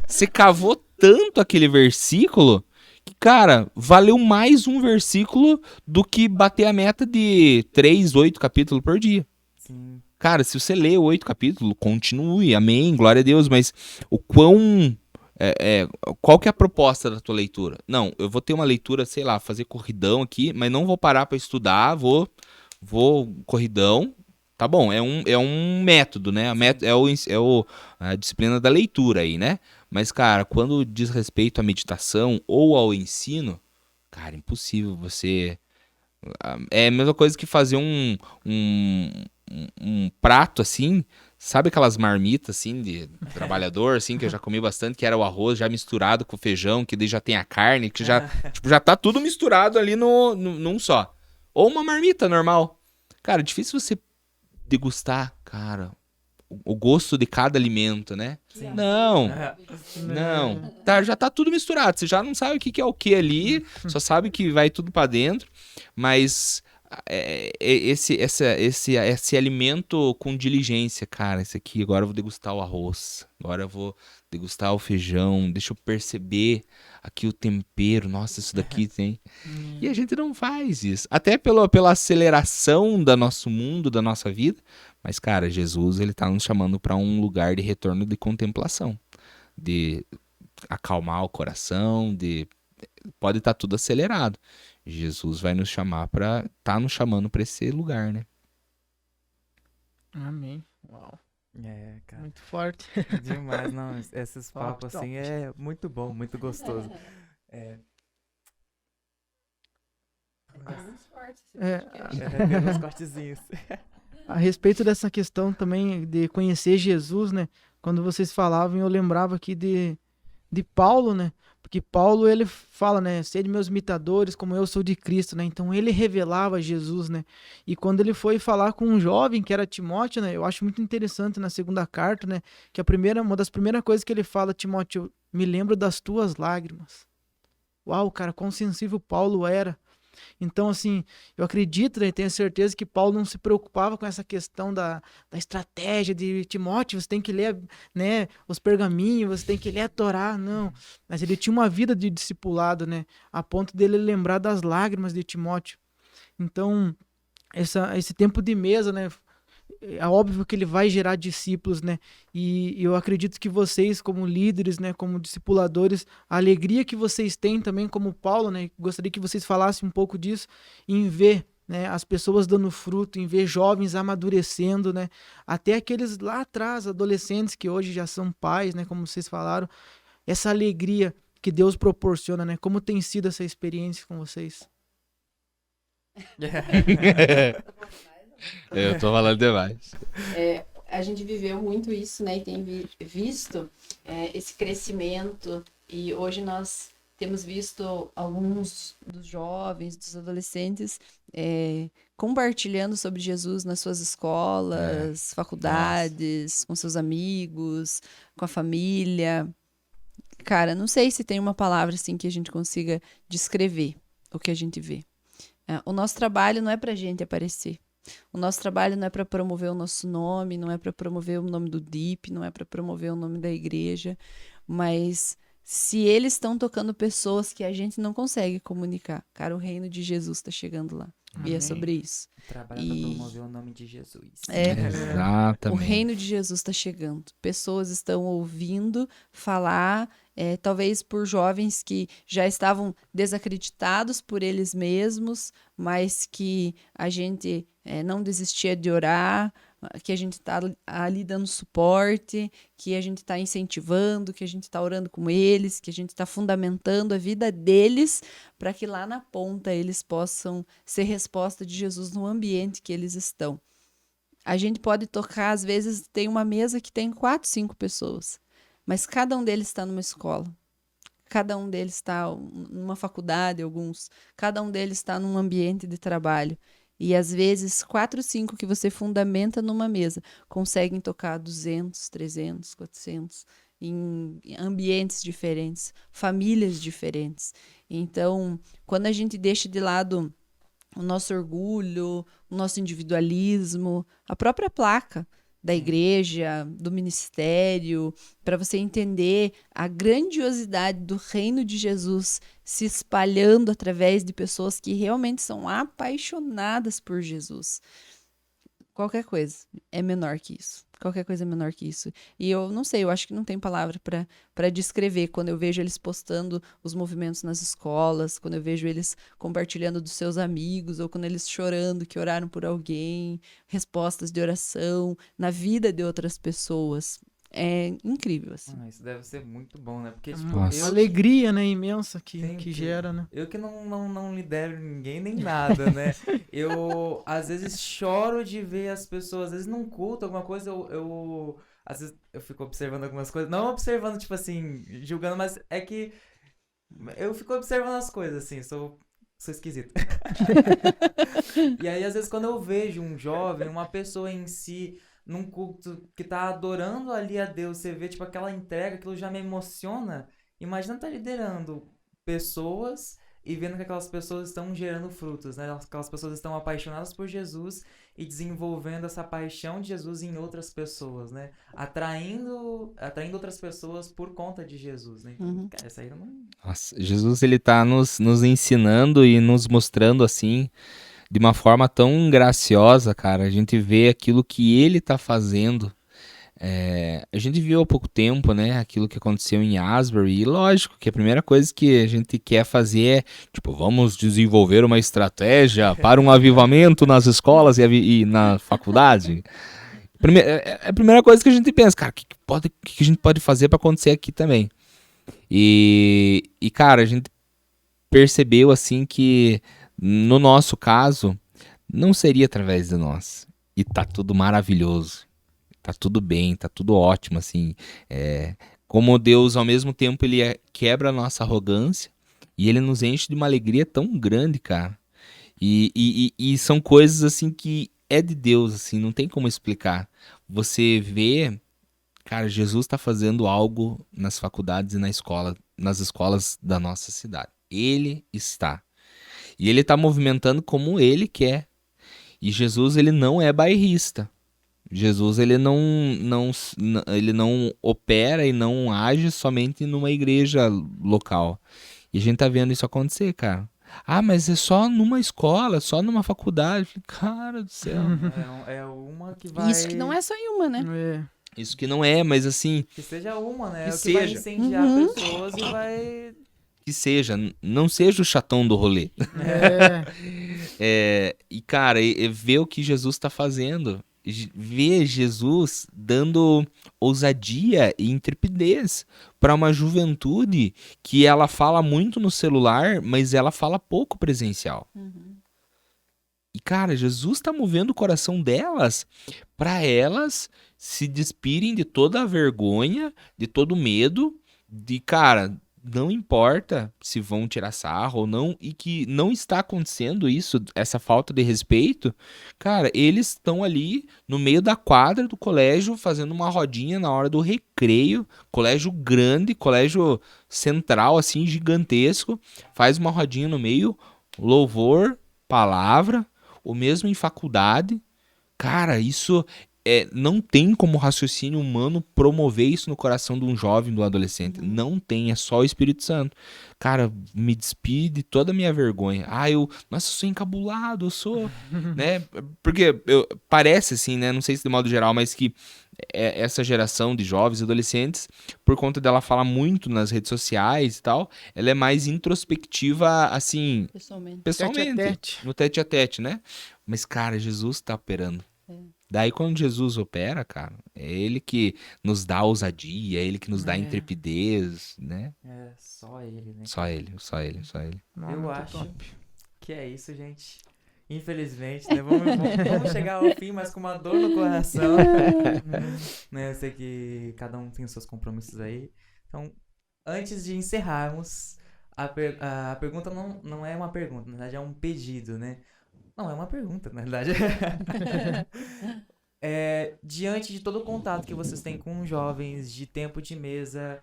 Você cavou tanto aquele versículo que, cara, valeu mais um versículo do que bater a meta de 3, 8 capítulos por dia. Sim. Cara, se você lê 8 capítulos, continue, amém, glória a Deus, mas o quão... qual que é a proposta da tua leitura? Não, eu vou ter uma leitura, sei lá, fazer corridão aqui, mas não vou parar para estudar, vou corridão, tá bom, é um método, né? A disciplina da leitura aí, né? Mas, cara, quando diz respeito à meditação ou ao ensino, cara, impossível você... É a mesma coisa que fazer um prato, assim, sabe aquelas marmitas, assim, de trabalhador, assim, que eu já comi bastante, que era o arroz já misturado com o feijão, que daí já tem a carne, que já, tipo, já tá tudo misturado ali num só. Ou uma marmita normal. Cara, é difícil você degustar, cara, o gosto de cada alimento, né? Sim. Não. Já tá tudo misturado. Você já não sabe o que é o que ali, só sabe que vai tudo pra dentro, mas esse alimento com diligência, cara, esse aqui, agora eu vou degustar o arroz, agora eu vou degustar o feijão, deixa eu perceber aqui o tempero, nossa, isso daqui tem. E a gente não faz isso, até pela aceleração do nosso mundo, da nossa vida, mas, cara, Jesus, ele tá nos chamando para um lugar de retorno de contemplação, de acalmar o coração, pode estar tudo acelerado. Jesus vai nos chamar nos chamando para esse lugar, né? Amém. Uau. É, cara. Muito forte. Demais, não. Esses Top, papos top. assim é muito bom, muito gostoso. É. É, Tem uns cortezinhos. a respeito dessa questão também de conhecer Jesus, né? Quando vocês falavam, eu lembrava aqui de Paulo, né? Porque Paulo, ele fala, né? Sede meus imitadores, como eu sou de Cristo, né? Então ele revelava Jesus, né? E quando ele foi falar com um jovem, que era Timóteo, né? Eu acho muito interessante na segunda carta, né? Que uma das primeiras coisas que ele fala, Timóteo, me lembro das tuas lágrimas. Uau, cara, quão sensível Paulo era. Então, assim, eu acredito, né, tenho certeza que Paulo não se preocupava com essa questão da estratégia de Timóteo, você tem que ler, né, os pergaminhos, você tem que ler a Torá, não. Mas ele tinha uma vida de discipulado, né, a ponto dele lembrar das lágrimas de Timóteo. Então, esse tempo de mesa, né, é óbvio que ele vai gerar discípulos, né? E eu acredito que vocês, como líderes, né, como discipuladores, a alegria que vocês têm também, como Paulo, né? Gostaria que vocês falassem um pouco disso, em ver, né, as pessoas dando fruto, em ver jovens amadurecendo, né? Até aqueles lá atrás, adolescentes que hoje já são pais, né? Como vocês falaram, essa alegria que Deus proporciona, né? Como tem sido essa experiência com vocês? Eu tô falando demais. A gente viveu muito isso, né? E tem visto esse crescimento. E hoje nós temos visto alguns dos jovens, dos adolescentes, compartilhando sobre Jesus nas suas escolas, faculdades, com seus amigos, com a família. Cara, não sei se tem uma palavra assim que a gente consiga descrever o que a gente vê. O nosso trabalho não é pra gente aparecer. O nosso trabalho não é para promover o nosso nome, não é para promover o nome do DIP, não é para promover o nome da igreja, mas se eles estão tocando pessoas que a gente não consegue comunicar, cara, o reino de Jesus está chegando lá. E é Amém. sobre isso. Trabalha pra promover o nome de Jesus. O Exatamente. reino de Jesus está chegando. Pessoas estão ouvindo falar, talvez por jovens que já estavam desacreditados por eles mesmos, mas que a gente não desistia de orar, que a gente está ali dando suporte, que a gente está incentivando, que a gente está orando com eles, que a gente está fundamentando a vida deles para que lá na ponta eles possam ser resposta de Jesus no ambiente que eles estão. A gente pode tocar, às vezes tem uma mesa que tem 4, 5 pessoas, mas cada um deles está numa escola. Cada um deles está numa faculdade, cada um deles está num ambiente de trabalho. E às vezes 4, 5 que você fundamenta numa mesa conseguem tocar 200, 300, 400 em ambientes diferentes, famílias diferentes. Então, quando a gente deixa de lado o nosso orgulho, o nosso individualismo, a própria placa da igreja, do ministério, para você entender a grandiosidade do reino de Jesus se espalhando através de pessoas que realmente são apaixonadas por Jesus. Qualquer coisa é menor que isso. Qualquer coisa é menor que isso. E eu não sei, eu acho que não tem palavra para descrever quando eu vejo eles postando os movimentos nas escolas, quando eu vejo eles compartilhando dos seus amigos, ou quando eles chorando que oraram por alguém, respostas de oração na vida de outras pessoas. É incrível, assim. Isso deve ser muito bom, né? Porque, tipo, Uma alegria, né, imensa Sim, que gera, né? Eu que não lidero ninguém nem nada, né? Eu, às vezes, choro de ver as pessoas, às vezes num culto, alguma coisa, às vezes eu fico observando algumas coisas, não observando, tipo assim, julgando, mas é que eu fico observando as coisas, assim, sou esquisito. E aí, às vezes, quando eu vejo um jovem, uma pessoa em si, num culto que tá adorando ali a Deus, você vê, tipo, aquela entrega, aquilo já me emociona. Imagina tá liderando pessoas e vendo que aquelas pessoas estão gerando frutos, né? Aquelas pessoas estão apaixonadas por Jesus e desenvolvendo essa paixão de Jesus em outras pessoas, né? Atraindo outras pessoas por conta de Jesus, né? Então, cara, isso aí eu não... Nossa, Jesus, ele tá nos ensinando e nos mostrando, assim, de uma forma tão graciosa, cara. A gente vê aquilo que ele tá fazendo. A gente viu há pouco tempo, né, aquilo que aconteceu em Asbury, e lógico que a primeira coisa que a gente quer fazer é, tipo, vamos desenvolver uma estratégia para um avivamento nas escolas e na faculdade. É a primeira coisa que a gente pensa, cara, o que a gente pode fazer pra acontecer aqui também? E, cara, a gente percebeu, assim, que no nosso caso, não seria através de nós. E tá tudo maravilhoso. Tá tudo bem, tá tudo ótimo, assim. Como Deus, ao mesmo tempo, ele quebra a nossa arrogância e ele nos enche de uma alegria tão grande, cara. E são coisas, assim, que é de Deus, assim, não tem como explicar. Você vê, cara, Jesus tá fazendo algo nas faculdades e nas escolas da nossa cidade. Ele está. E ele tá movimentando como ele quer. E Jesus, ele não é bairrista. Jesus, ele ele não opera e não age somente numa igreja local. E a gente tá vendo isso acontecer, cara. Ah, mas é só numa escola, só numa faculdade. Cara do céu. É uma que vai... Isso que não é só em uma, né? Isso que não é, mas assim, Que seja uma, né? Que É o que vai seja. incendiar pessoas e vai... que seja, não seja o chatão do rolê. E cara, ver o que Jesus tá fazendo. Ver Jesus dando ousadia e intrepidez para uma juventude que ela fala muito no celular, mas ela fala pouco presencial. E cara, Jesus tá movendo o coração delas para elas se despirem de toda a vergonha, de todo o medo, de cara, não importa se vão tirar sarro ou não, e que não está acontecendo isso, essa falta de respeito, cara, eles estão ali no meio da quadra do colégio fazendo uma rodinha na hora do recreio, colégio grande, colégio central, assim, gigantesco, faz uma rodinha no meio, louvor, palavra, o mesmo em faculdade. Cara, isso não tem como raciocínio humano promover isso no coração de um jovem, de um adolescente. Não tem, é só o Espírito Santo. Cara, me despide de toda a minha vergonha. Nossa, eu sou encabulado, eu sou, né? Porque parece assim, né? Não sei se de modo geral, mas que essa geração de jovens e adolescentes, por conta dela falar muito nas redes sociais e tal, ela é mais introspectiva, assim, Pessoalmente. pessoalmente, Tete a tete. no tete a tete, né? Mas, cara, Jesus tá operando. Daí quando Jesus opera, cara, é ele que nos dá ousadia, é ele que nos dá intrepidez, né? É só ele, né? Só ele, só ele, só ele. Eu acho que é isso, gente. Infelizmente, né? Vamos chegar ao fim, mas com uma dor no coração. Né? Eu sei que cada um tem os seus compromissos aí. Então, antes de encerrarmos, a pergunta não é uma pergunta, na verdade é um pedido, né? Não, é uma pergunta, na verdade. Diante de todo o contato que vocês têm com jovens de tempo de mesa,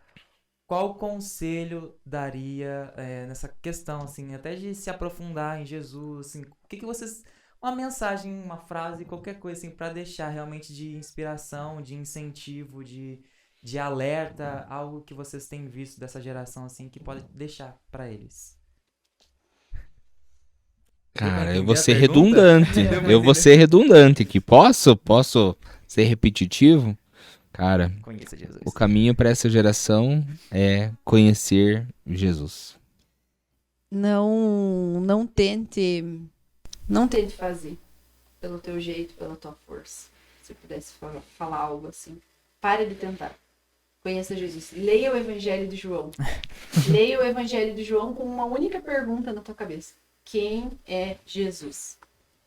qual conselho daria nessa questão, assim, até de se aprofundar em Jesus, assim, o que vocês... Uma mensagem, uma frase, qualquer coisa, assim, pra deixar realmente de inspiração, de incentivo, de alerta, algo que vocês têm visto dessa geração, assim, que pode deixar pra eles. Cara, eu entender vou a ser pergunta? redundante. Deu pra Eu vou entender? ser redundante aqui. Posso ser repetitivo? Cara, Conheça Jesus. o caminho para essa geração é conhecer Jesus. Não tente fazer pelo teu jeito, pela tua força. Se eu pudesse falar algo assim, pare de tentar. Conheça Jesus. Leia o Evangelho de João. Leia o Evangelho de João com uma única pergunta na tua cabeça: quem é Jesus?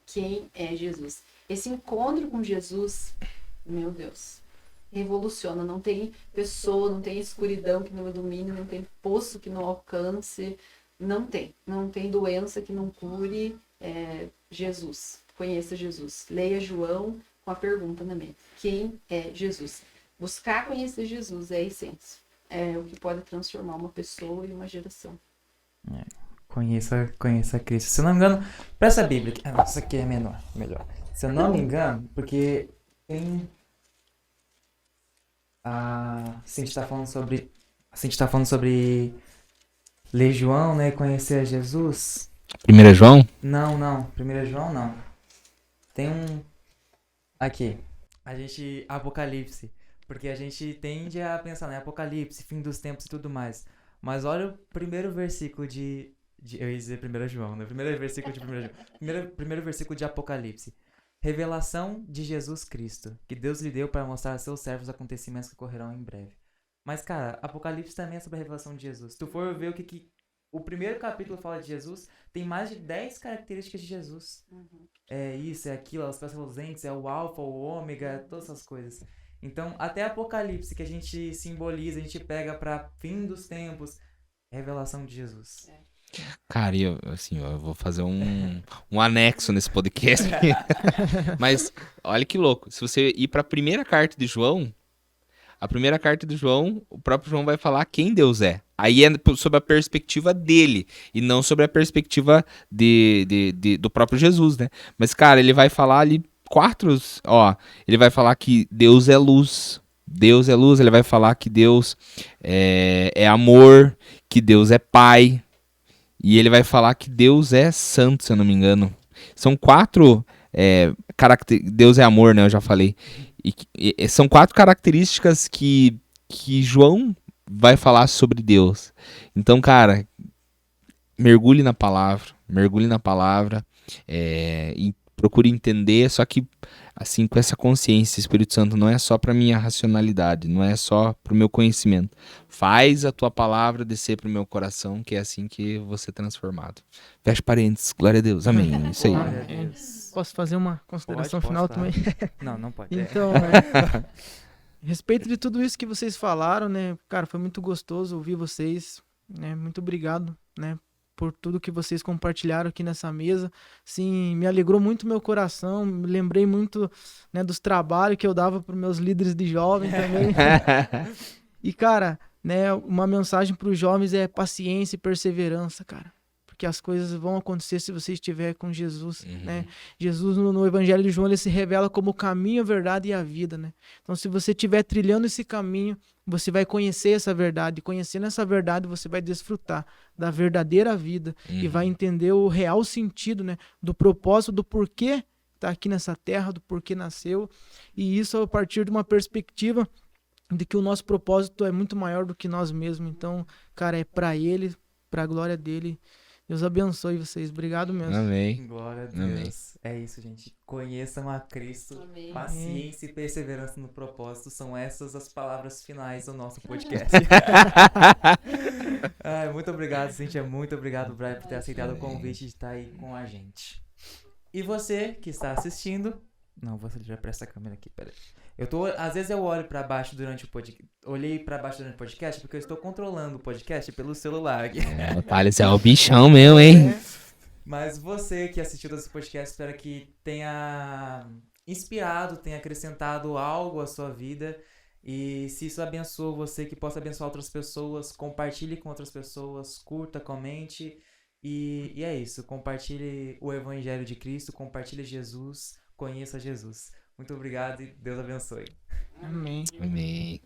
Quem é Jesus? Esse encontro com Jesus, meu Deus, revoluciona. Não tem pessoa, não tem escuridão que não domine, não tem poço que não alcance. Não tem doença que não cure. Jesus. Conheça Jesus. Leia João com a pergunta na mente: quem é Jesus? Buscar conhecer Jesus é a essência. É o que pode transformar uma pessoa e uma geração. Conheça Cristo. Se eu não me engano, pra essa Bíblia... Ah, não, essa aqui é melhor. Se eu não me engano, porque tem... Se a gente tá falando sobre ler João, né? Conhecer Jesus. 1 João? Não. 1 João, não. Tem aqui. Apocalipse. Porque a gente tende a pensar, né? Apocalipse, fim dos tempos e tudo mais. Mas olha o primeiro versículo eu ia dizer 1 João, né? Primeiro versículo de 1 João. Primeiro versículo de Apocalipse. Revelação de Jesus Cristo, que Deus lhe deu para mostrar a seus servos os acontecimentos que ocorrerão em breve. Mas, cara, Apocalipse também é sobre a revelação de Jesus. Se tu for ver o primeiro capítulo fala de Jesus, tem mais de 10 características de Jesus. É isso, é aquilo, as peças reluzentes, é o alfa, o ômega, todas essas coisas. Então, até Apocalipse, que a gente simboliza, a gente pega para fim dos tempos, é revelação de Jesus. Cara, eu vou fazer um anexo nesse podcast. Mas, olha que louco. Se você ir para a primeira carta de João, o próprio João vai falar quem Deus é. Aí é sobre a perspectiva dele, e não sobre a perspectiva do próprio Jesus, né? Mas, cara, ele vai falar ali ele vai falar que Deus é luz. Deus é luz, ele vai falar que Deus é amor, que Deus é pai. E ele vai falar que Deus é santo, se eu não me engano. São 4 Deus é amor, né? Eu já falei. E são 4 características que João vai falar sobre Deus. Então, cara, mergulhe na palavra, e procure entender, só que assim, com essa consciência, Espírito Santo, não é só para minha racionalidade, não é só para o meu conhecimento. Faz a tua palavra descer para o meu coração, que é assim que eu vou ser transformado. Fecha parênteses, glória a Deus, amém. Isso aí. Glória a Deus. Posso fazer uma consideração Pode, final tá. também? Não pode. Então, a respeito de tudo isso que vocês falaram, né, cara, foi muito gostoso ouvir vocês, né, muito obrigado, né, por tudo que vocês compartilharam aqui nessa mesa. Sim, me alegrou muito meu coração, me lembrei muito, né, dos trabalhos que eu dava para meus líderes de jovem também. E, cara, né, uma mensagem para os jovens é paciência e perseverança, cara. Porque as coisas vão acontecer se você estiver com Jesus, né? Jesus, no Evangelho de João, ele se revela como o caminho, a verdade e a vida, né? Então, se você estiver trilhando esse caminho, você vai conhecer essa verdade. E conhecendo essa verdade, você vai desfrutar da verdadeira vida e vai entender o real sentido, né? Do propósito, do porquê tá aqui nessa terra, do porquê nasceu. E isso a partir de uma perspectiva de que o nosso propósito é muito maior do que nós mesmos. Então, cara, é para ele, para a glória dele. Deus abençoe vocês. Obrigado mesmo. Amém. Glória a Deus. Amém. É isso, gente. Conheçam a Cristo. Amém. Paciência e perseverança no propósito são essas as palavras finais do nosso podcast. Muito obrigado, Cíntia. Muito obrigado, Brian, por ter aceitado o convite de estar aí com a gente. E você que está assistindo... Não, você já presta a câmera aqui, peraí. Às vezes eu olho pra baixo durante o podcast. Olhei pra baixo durante o podcast porque eu estou controlando o podcast pelo celular aqui. O Thales é o bichão mesmo, hein? Mas você que assistiu esse podcast, espero que tenha inspirado, tenha acrescentado algo à sua vida. E se isso abençoou você, que possa abençoar outras pessoas, compartilhe com outras pessoas, curta, comente. E é isso, compartilhe o Evangelho de Cristo, compartilhe Jesus, conheça Jesus. Muito obrigado e Deus abençoe. Amém. Amém.